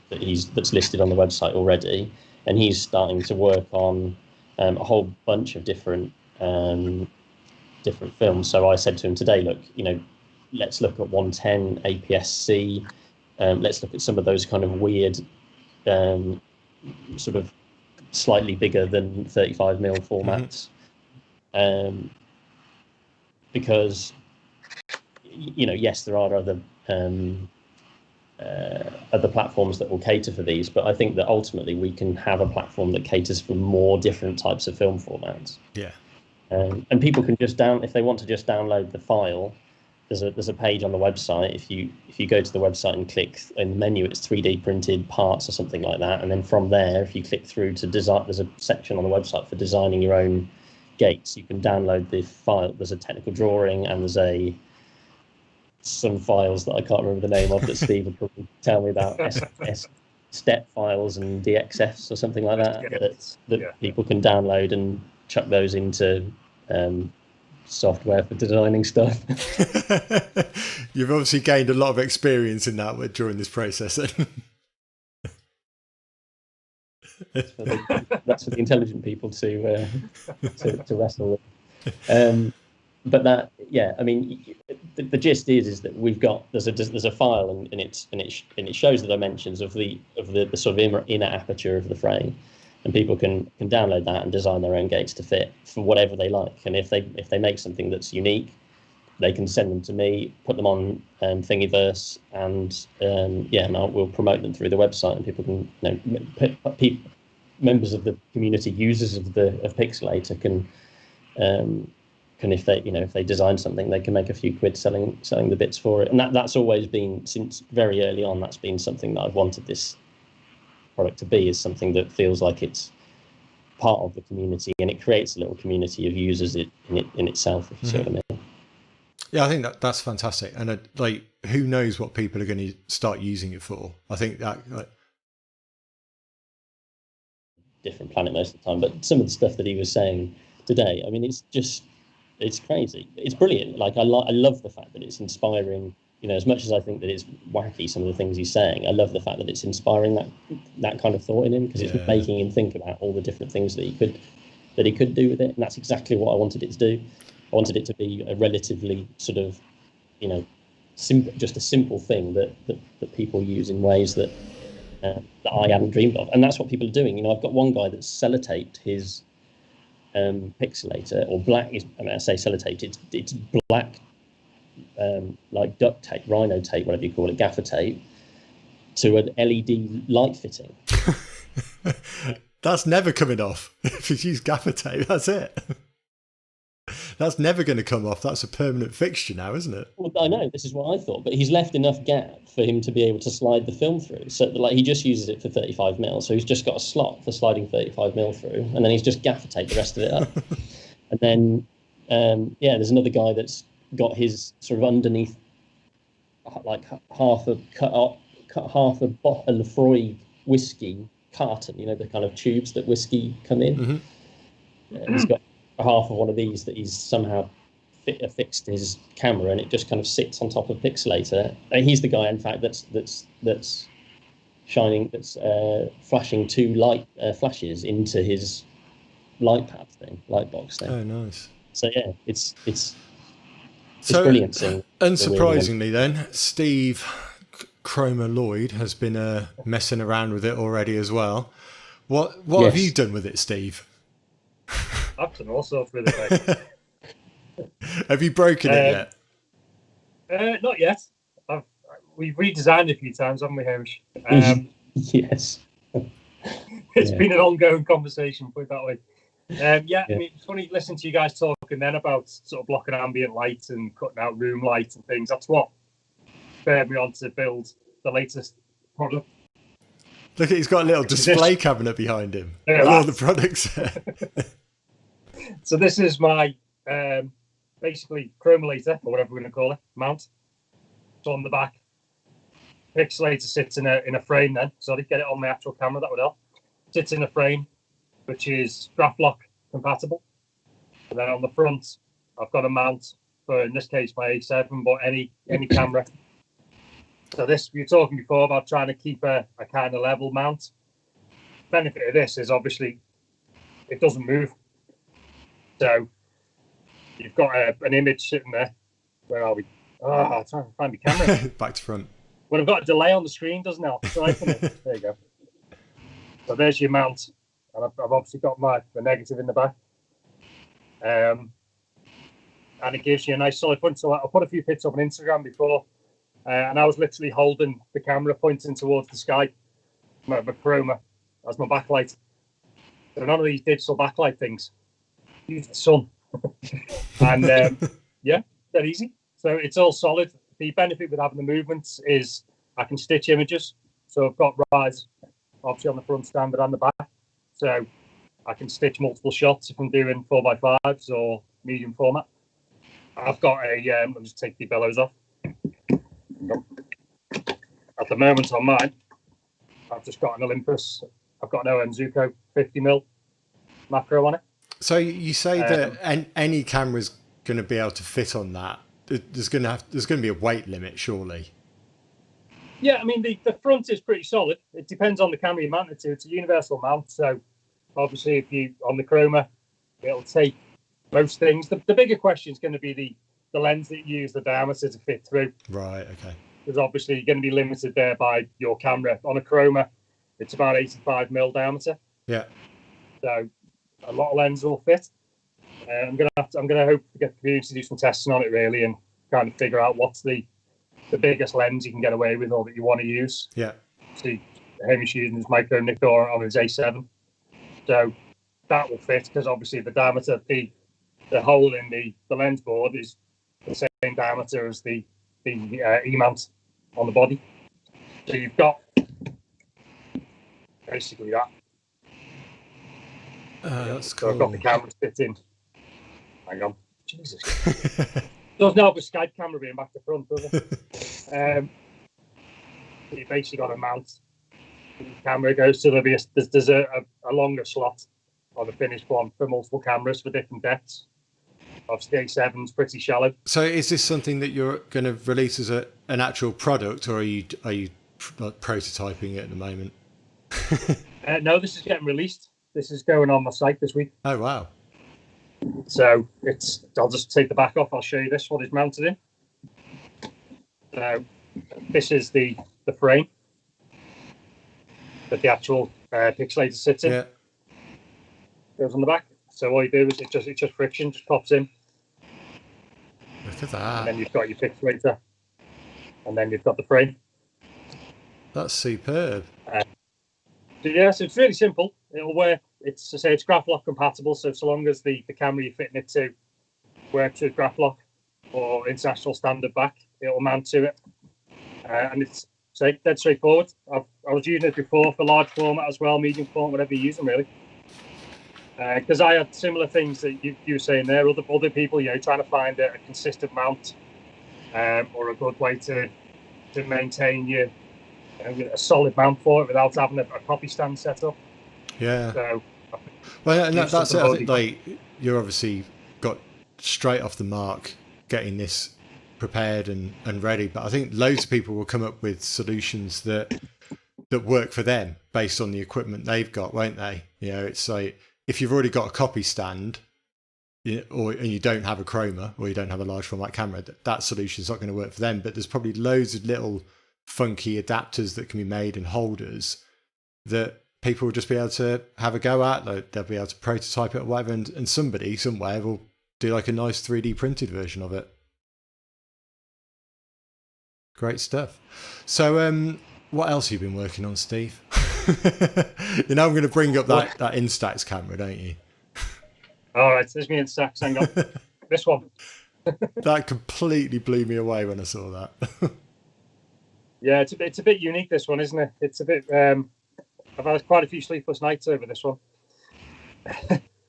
listed on the website already, and he's starting to work on a whole bunch of different films. So I said to him today, look, you know, let's look at 110 APS-C. Let's look at some of those kind of weird, sort of slightly bigger than 35mm formats, because, you know, yes, there are other platforms that will cater for these, but I think that ultimately we can have a platform that caters for more different types of film formats. Yeah. And people can just if they want to just download the file, there's a page on the website. If you go to the website and click in the menu, it's 3D printed parts or something like that, and then from there, if you click through to design, there's a section on the website for designing your own gates. You can download the file. There's a technical drawing, and there's some files that I can't remember the name of that Steve would probably tell me about, step files and DXFs or something like that people can download and chuck those into software for designing stuff. You've obviously gained a lot of experience in that during this process. That's for the intelligent people to wrestle with. But that, I mean, the gist is that we've got there's a file and it shows the dimensions of the sort of inner aperture of the frame, and people can download that and design their own gates to fit for whatever they like. And if they make something that's unique, they can send them to me, put them on Thingiverse, and we'll promote them through the website, and people can, you know, members of the community, users of Pixelator can if they design something, they can make a few quid selling the bits for it. And that's always been, since very early on, that's been something that I've wanted this product to be, is something that feels like it's part of the community, and it creates a little community of users in itself, if you see what I mean. Yeah, I think that's fantastic. And like, who knows what people are going to start using it for? I think that different planet most of the time, but some of the stuff that he was saying today, I mean, it's crazy. It's brilliant. Like I love the fact that it's inspiring. You know, as much as I think that it's wacky, some of the things he's saying, I love the fact that it's inspiring that kind of thought in him, because it's making him think about all the different things that he could do with it. And that's exactly what I wanted it to do. I wanted it to be a relatively sort of, you know, just a simple thing that people use in ways that I hadn't dreamed of. And that's what people are doing. You know, I've got one guy that's sellotaped his Pixelator, or black. I mean, I say sellotaped. It's black, like duct tape, rhino tape, whatever you call it, gaffer tape, to an LED light fitting. That's never coming off. If you use gaffer tape, that's it. That's never going to come off. That's a permanent fixture now, isn't it? Well, I know, this is what I thought, but he's left enough gap for him to be able to slide the film through. So, like, he just uses it for 35mm, so he's just got a slot for sliding 35mm through, and then he's just gaffer taped the rest of it up. And then, there's another guy that's got his sort of underneath, like cut half a bottle of Lefroy whiskey carton, you know, the kind of tubes that whiskey come in. Mm-hmm. And he's got a half of one of these that he's somehow affixed to his camera, and it just kind of sits on top of Pixelator. And he's the guy, in fact, that's shining, that's flashing two light flashes into his light box thing. Oh, nice. So yeah, it's brilliant seeing. Unsurprisingly, then Steve Chroma Lloyd has been messing around with it already as well. What have you done with it, Steve? I've done all sorts with it. Have you broken it yet? Not yet. We've redesigned it a few times, haven't we, Hamish? Yes. It's been an ongoing conversation, put it that way. I mean, it's funny listening to you guys talking then about sort of blocking ambient light and cutting out room light and things. That's what spurred me on to build the latest product. Look, he's got a little display cabinet behind him with all the products. So this is my basically Chromagraphic, or whatever we're going to call it, mount. It's on the back. Pixelator sits in a frame then. So I get it on my actual camera, that would help. Sits in a frame, which is Graplock compatible. And then on the front, I've got a mount for, in this case, my A7, but any camera. So this, we were talking before about trying to keep a kind of level mount. Benefit of this is obviously it doesn't move. So you've got an image sitting there. Where are we? I'm trying to find the camera. Back to front. Well, I've got a delay on the screen, doesn't it? So there you go. So there's your mount. And I've obviously got the negative in the back. And it gives you a nice solid front. So I'll put a few pics up on Instagram before. And I was literally holding the camera pointing towards the sky. My Chroma as my backlight. So none of these digital backlight things. Use the sun. And they're easy. So it's all solid. The benefit with having the movements is I can stitch images. So I've got rise obviously on the front standard and the back. So I can stitch multiple shots if I'm doing 4x5s or medium format. I've got let me just take the bellows off. At the moment on mine, I've just got an Olympus. I've got an Zuko 50mm macro on it. So you say that any camera's going to be able to fit on that. There's going to be a weight limit, surely. Yeah, I mean the front is pretty solid. It depends on the camera you mount it to. It's a universal mount, so obviously if you on the Chroma, it'll take most things. The bigger question is going to be the lens that you use, the diameter to fit through. Right. Okay. Because obviously you're going to be limited there by your camera. On a Chroma, it's about 85mm diameter. Yeah. So a lot of lenses will fit. I'm gonna hope to get the community to do some testing on it really, and kind of figure out what's the biggest lens you can get away with or that you want to use. Yeah. See, Hamish using his micro Nikon on his A7, so that will fit because obviously the diameter, the hole in the lens board is the same diameter as the E-mount on the body. So you've got basically that. That's cool. So I've got the camera sitting. Hang on. Jesus. Doesn't help with Skype camera being back to front, does it? You basically got a mount. The camera goes to there's a longer slot on the finished one for multiple cameras for different depths. Obviously, A7's pretty shallow. So, is this something that you're going to release as an actual product, or are you prototyping it at the moment? No, this is getting released. This is going on my site this week. Oh wow! So I'll just take the back off. I'll show you this. What it's mounted in. So this is the frame that the actual Pixelator sits in. Yeah. Goes on the back. So all you do is it's just friction, just pops in. Look at that. And then you've got your Pixelator, and then you've got the frame. That's superb. So it's really simple. It'll work. It's Graplock compatible. So long as the camera you're fitting it to works with Graplock or international standard back, it'll mount to it. And it's dead straightforward. I was using it before for large format as well, medium format, whatever you're using really. Because I had similar things that you were saying there. Other people, trying to find a consistent mount or a good way to maintain your a solid mount for it without having a copy stand set up. Yeah. So, Well, and that's it. I think like you're obviously got straight off the mark getting this prepared and ready, but I think loads of people will come up with solutions that work for them based on the equipment they've got, won't they? You know, it's like if you've already got a copy stand, and you don't have a chroma, or you don't have a large format camera, that solution's not going to work for them. But there's probably loads of little funky adapters that can be made and holders that people will just be able to have a go at. Like they'll be able to prototype it or whatever, and somebody somewhere will do like a nice 3D printed version of it. Great stuff. So what else have you been working on, Steve? You know I'm going to bring up that Instax camera, don't you? All right, there's me Instax. Hang on. This one. That completely blew me away when I saw that. Yeah, it's a bit unique, this one, isn't it? It's a bit. I've had quite a few sleepless nights over this one.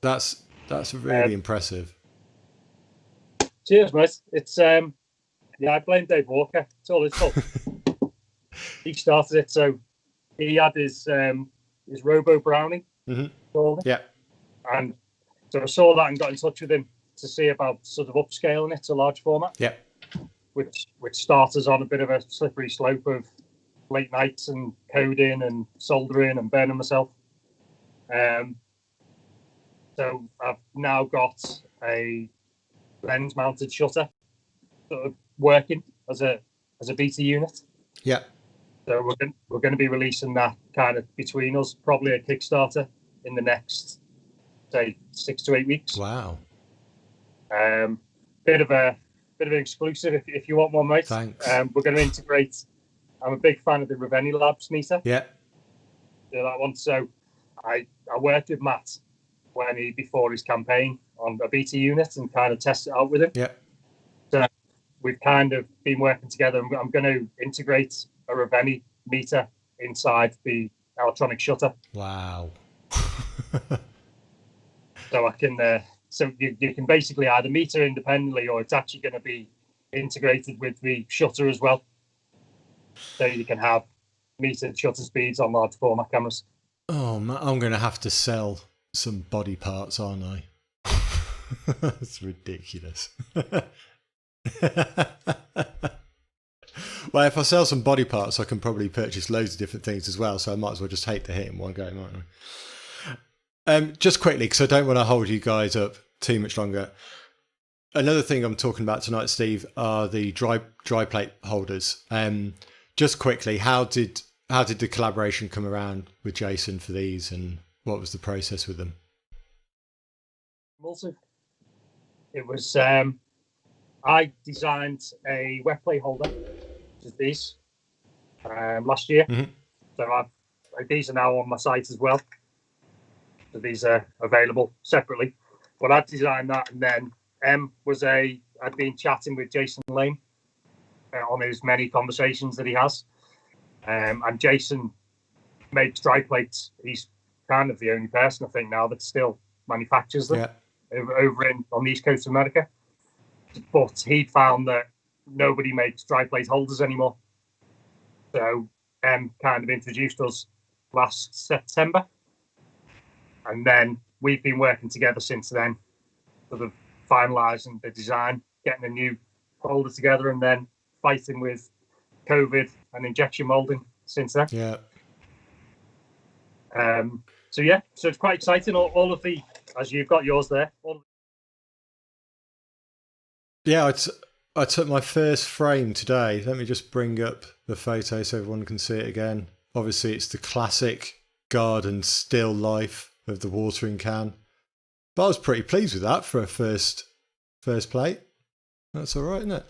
That's really impressive. Cheers, mate. It's I blame Dave Walker. It's all his fault. He started it, so he had his Robo Brownie. Mm-hmm. Yeah. And so I saw that and got in touch with him to see about sort of upscaling it to large format. Yeah. Which starters on a bit of a slippery slope of late nights and coding and soldering and burning myself. So I've now got a lens mounted shutter sort of working as a beta unit. Yeah. So we're going to be releasing that kind of between us, probably a Kickstarter in the next, say, 6 to 8 weeks. Wow. Bit of an exclusive if you want one, mate. Thanks. We're going to integrate. I'm a big fan of the Ravenny Labs meter. Yeah. Yeah, that one. So I worked with Matt before his campaign on a beta unit and kind of tested it out with him. Yeah. So we've kind of been working together. I'm going to integrate a Ravenny meter inside the electronic shutter. Wow. So I can, so you can basically either meter independently, or it's actually going to be integrated with the shutter as well. So you can have metered shutter speeds on large format cameras. Oh man, I'm going to have to sell some body parts, aren't I? That's ridiculous. Well, if I sell some body parts, I can probably purchase loads of different things as well. So I might as well just take the hit in one go, mightn't I? Just quickly, because I don't want to hold you guys up too much longer. Another thing I'm talking about tonight, Steve, are the dry plate holders. Just quickly, how did the collaboration come around with Jason for these, and what was the process with them? It was I designed a wet plate holder, which is these, last year. Mm-hmm. So these are now on my site as well. So these are available separately. But I designed that, and then I'd been chatting with Jason Lane on his many conversations that he has. And Jason makes dry plates. He's kind of the only person, I think, now that still manufactures them over on the East Coast of America. But he found that nobody makes dry plate holders anymore. So kind of introduced us last September. And then we've been working together since then, sort of finalising the design, getting a new holder together, and then fighting with COVID and injection molding since then. Yeah. So it's quite exciting. All of the, as you've got yours there. Yeah, I took my first frame today. Let me just bring up the photo so everyone can see it again. Obviously, it's the classic garden still life of the watering can. But I was pretty pleased with that for a first plate. That's all right, isn't it?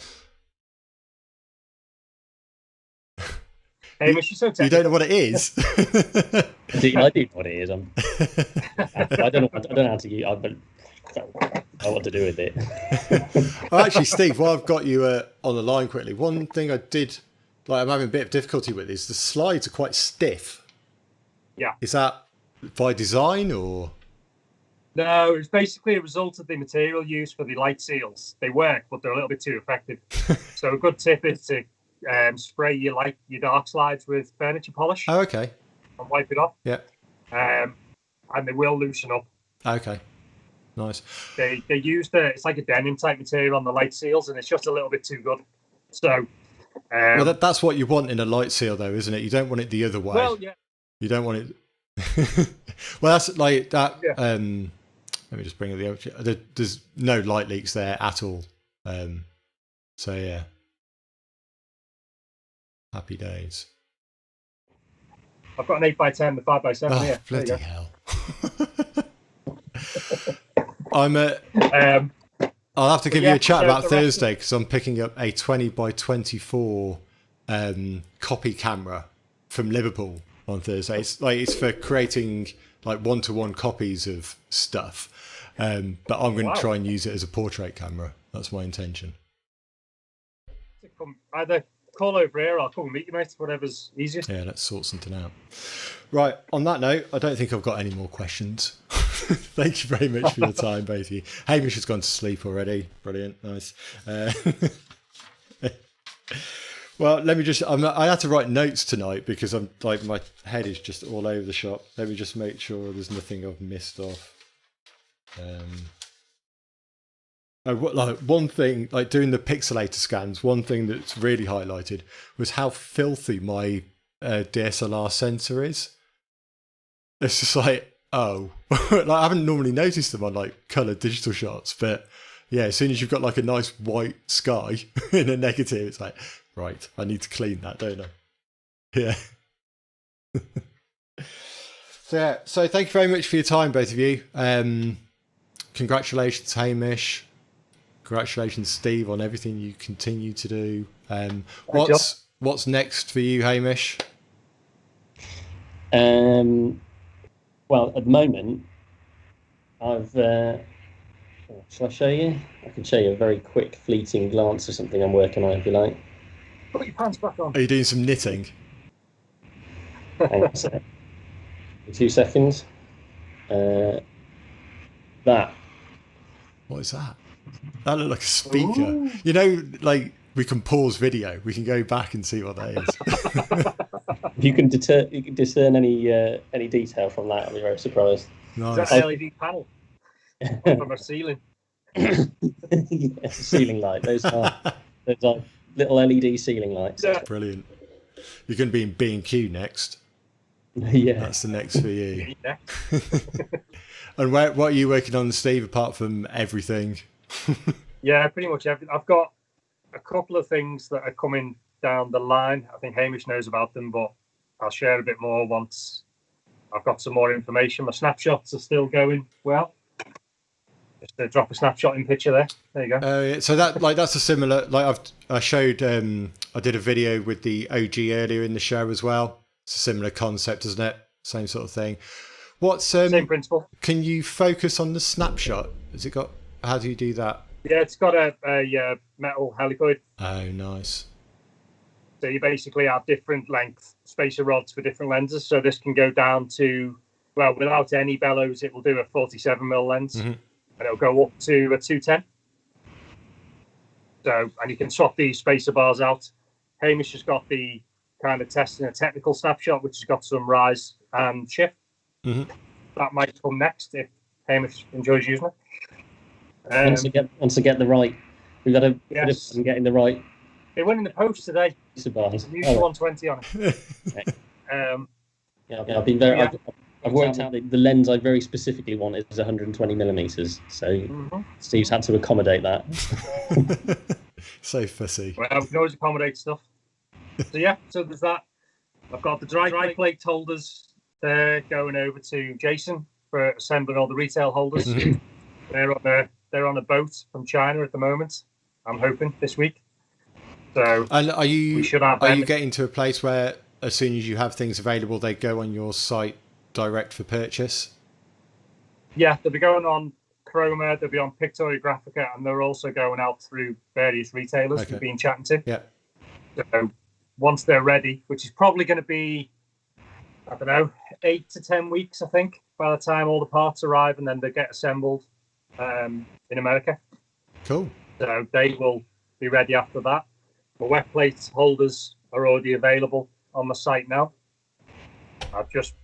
Hey, you're so you don't know what it is. I do know what it is. I don't know how to use. I don't know what to do with it. Oh, actually, Steve, while I've got you on the line quickly, one thing I'm having a bit of difficulty with is the slides are quite stiff. Yeah. Is that by design or? No, it's basically a result of the material used for the light seals. They work, but they're a little bit too effective. So a good tip is to spray your dark slides with furniture polish Oh, okay. and wipe it off. Yeah. And they will loosen up. Okay. Nice. They use it's like a denim type material on the light seals, and it's just a little bit too good. So, well, that's what you want in a light seal, though, isn't it? You don't want it the other way. Well, yeah. You don't want it. Well, that's like that. Yeah. Let me just bring up the other. There's no light leaks there at all. So yeah. Happy days. I've got an 8x10, the 5x7 Oh, here. There you bloody go. hell. I'll have to give you a chat about Thursday because I'm picking up a 20x24 copy camera from Liverpool on Thursday. It's for creating like one-to-one copies of stuff, but I'm going to try and use it as a portrait camera. That's my intention. Either call over here or I'll come and meet you, mate. Whatever's easiest. Yeah, let's sort something out. Right, on that note, I don't think I've got any more questions. Thank you very much for your time, both of you. Hamish has gone to sleep already. Brilliant, nice. Well, let me just, I had to write notes tonight because I'm like, my head is just all over the shop. Let me just make sure there's nothing I've missed off. Like one thing, like doing the Pixelator scans, one thing that's really highlighted was how filthy my DSLR sensor is. It's just like, oh, like, I haven't normally noticed them on like colored digital shots, but yeah, as soon as you've got like a nice white sky in a negative, it's like, right, I need to clean that, don't I? Yeah. So thank you very much for your time, both of you. Congratulations, Hamish. Congratulations, Steve, on everything you continue to do. What's next for you, Hamish? Well, at the moment, I've. Shall I show you? I can show you a very quick, fleeting glance of something I'm working on, if you like. Put your pants back on. Are you doing some knitting? Hang on a sec. 2 seconds. That. What is that? That looked like a speaker. Ooh. You know, like we can pause video. We can go back and see what that is. If you can discern any detail from that, I'll be very surprised. Nice. Is that an LED panel from a ceiling? Yeah, ceiling light. Those are little LED ceiling lights. Yeah. Brilliant. You're going to be in B&Q next. Yeah. That's the next for you. Yeah. And what are you working on, Steve, apart from everything? Yeah, pretty much everything. I've got a couple of things that are coming down the line. I think Hamish knows about them, but I'll share a bit more once I've got some more information. My snapshots are still going well. Just to drop a snapshot in picture there. There you go. Yeah. So that's a similar, I showed, I did a video with the OG earlier in the show as well. It's a similar concept, isn't it? Same sort of thing. What's Same principle. Can you focus on the snapshot? Has it got? How do you do that? Yeah, it's got a metal helicoid. Oh, nice. So you basically have different length spacer rods for different lenses. So this can go down to, well, without any bellows, it will do a 47mm lens, and it'll go up to a 210. So, and you can swap these spacer bars out. Hamish has got the kind of testing a technical snapshot, which has got some rise and shift. That might come next if Hamish enjoys using it. Once I get the right, we've got to Yes. I'm getting the right. It went in the post today. Bars. It's a new 120 on it. Yeah, I've been very. I've worked out the lens I very specifically want is 120mm. So Steve's had to accommodate that. So fussy. Well, we can always accommodate stuff. So yeah, so there's that. I've got the dry plate holders. They're going over to Jason for assembling all the retail holders. They're on a boat from China at the moment. I'm hoping this week. So and are you you getting to a place where as soon as you have things available, they go on your site direct for purchase? Yeah, they'll be going on Chroma, they'll be on Pictoriographica, and they're also going out through various retailers we've been chatting to. Yeah. So once they're ready, which is probably going to be, I don't know, 8 to 10 weeks, I think, by the time all the parts arrive and then they get assembled in America. Cool. So they will be ready after that. the wet plate holders are already available on the site now. I've just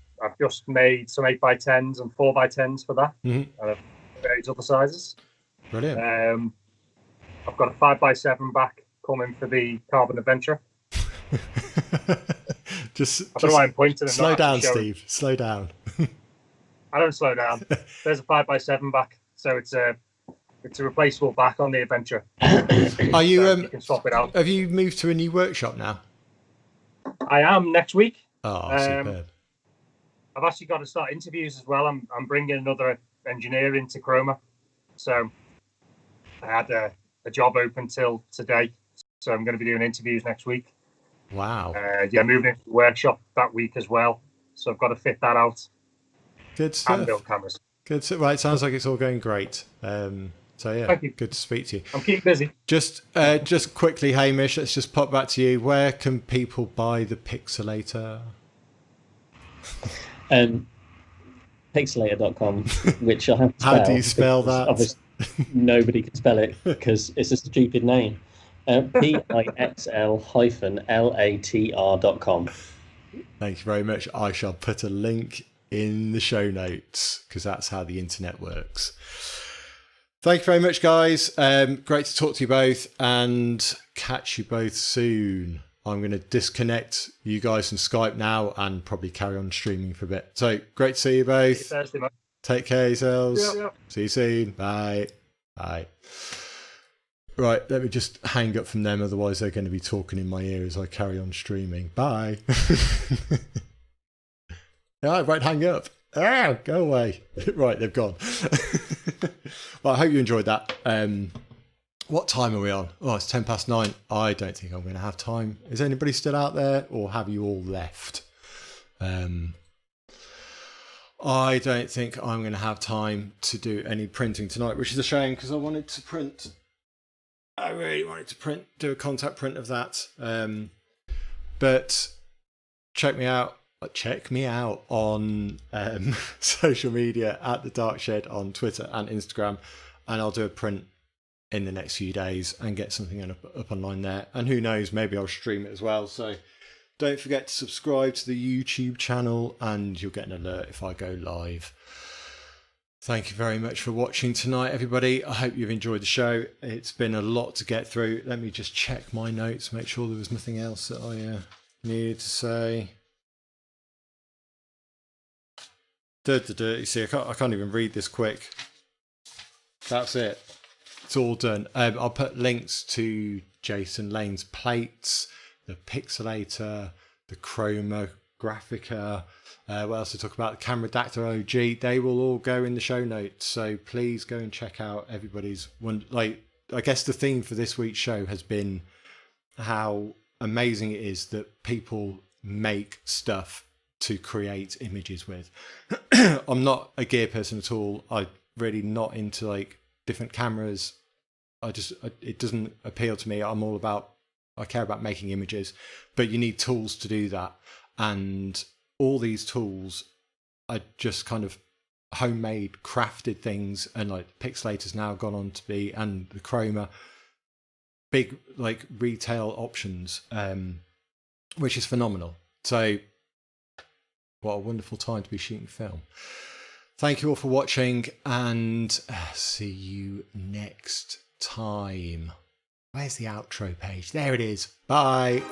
made some 8x10s and 4x10s for that, and various other sizes. Brilliant. I've got a 5x7 back coming for the Carbon Adventure. just I don't know why I'm pointing. And slow not down, actually showing. Steve. Slow down. I don't slow down. There's a 5x7 back, so it's a replaceable back on the Adventure. Are you? So you can swap it out. Have you moved to a new workshop now? I am next week. Oh, superb. I've actually got to start interviews as well. I'm bringing another engineer into Chroma, so I had a job open till today, so I'm going to be doing interviews next week. Wow. Yeah, moving into the workshop that week as well, so I've got to fit that out. Good stuff. And build cameras. Good. Right, sounds like it's all going great. So yeah, Thank you. good to speak to you. I'm keeping busy. Just quickly, Hamish, let's just pop back to you. Where can people buy the Pixelator? Pixelator.com, which I have to spell. How do you spell that? Obviously, nobody can spell it because it's a stupid name. Pixl-latr.com. Thank you very much. I shall put a link in the show notes because that's how the internet works. Thank you very much, guys. Great to talk to you both and catch you both soon. I'm going to disconnect you guys from Skype now and probably carry on streaming for a bit. So great to see you both. Thursday, mate. Take care of yourselves. Yeah. See you soon. Bye. Bye. Right, let me just hang up from them. Otherwise, they're going to be talking in my ear as I carry on streaming. Bye. Right, hang up. Go away. Right, they've gone. Well, I hope you enjoyed that. What time are we on? Oh, it's 9:10. I don't think I'm going to have time. Is anybody still out there or have you all left? I don't think I'm going to have time to do any printing tonight, which is a shame because I really wanted to do a contact print of that. But check me out on social media at the darkshed on Twitter and Instagram, and I'll do a print in the next few days and get something up online there. And who knows, maybe I'll stream it as well. So don't forget to subscribe to the YouTube channel and you'll get an alert if I go live. Thank you very much for watching tonight, everybody. I hope you've enjoyed the show. It's been a lot to get through. Let me just check my notes, make sure there was nothing else that I needed to say. You see, I can't even read this quick. That's it. It's all done. I'll put links to Jason Lane's plates, the Pixelator, the Chromagraphica. What else to talk about? The Cameradactyl OG. They will all go in the show notes. So please go and check out everybody's one. Like, I guess the theme for this week's show has been how amazing it is that people make stuff to create images with. I'm not a gear person at all. I'm really not into like different cameras. It doesn't appeal to me. I care about making images, but you need tools to do that. And all these tools are just kind of homemade, crafted things. And like Pixelator's now gone on to be, and the Chroma, big like retail options, which is phenomenal. So what a wonderful time to be shooting film. Thank you all for watching and see you next time. Where's the outro page? There it is. Bye.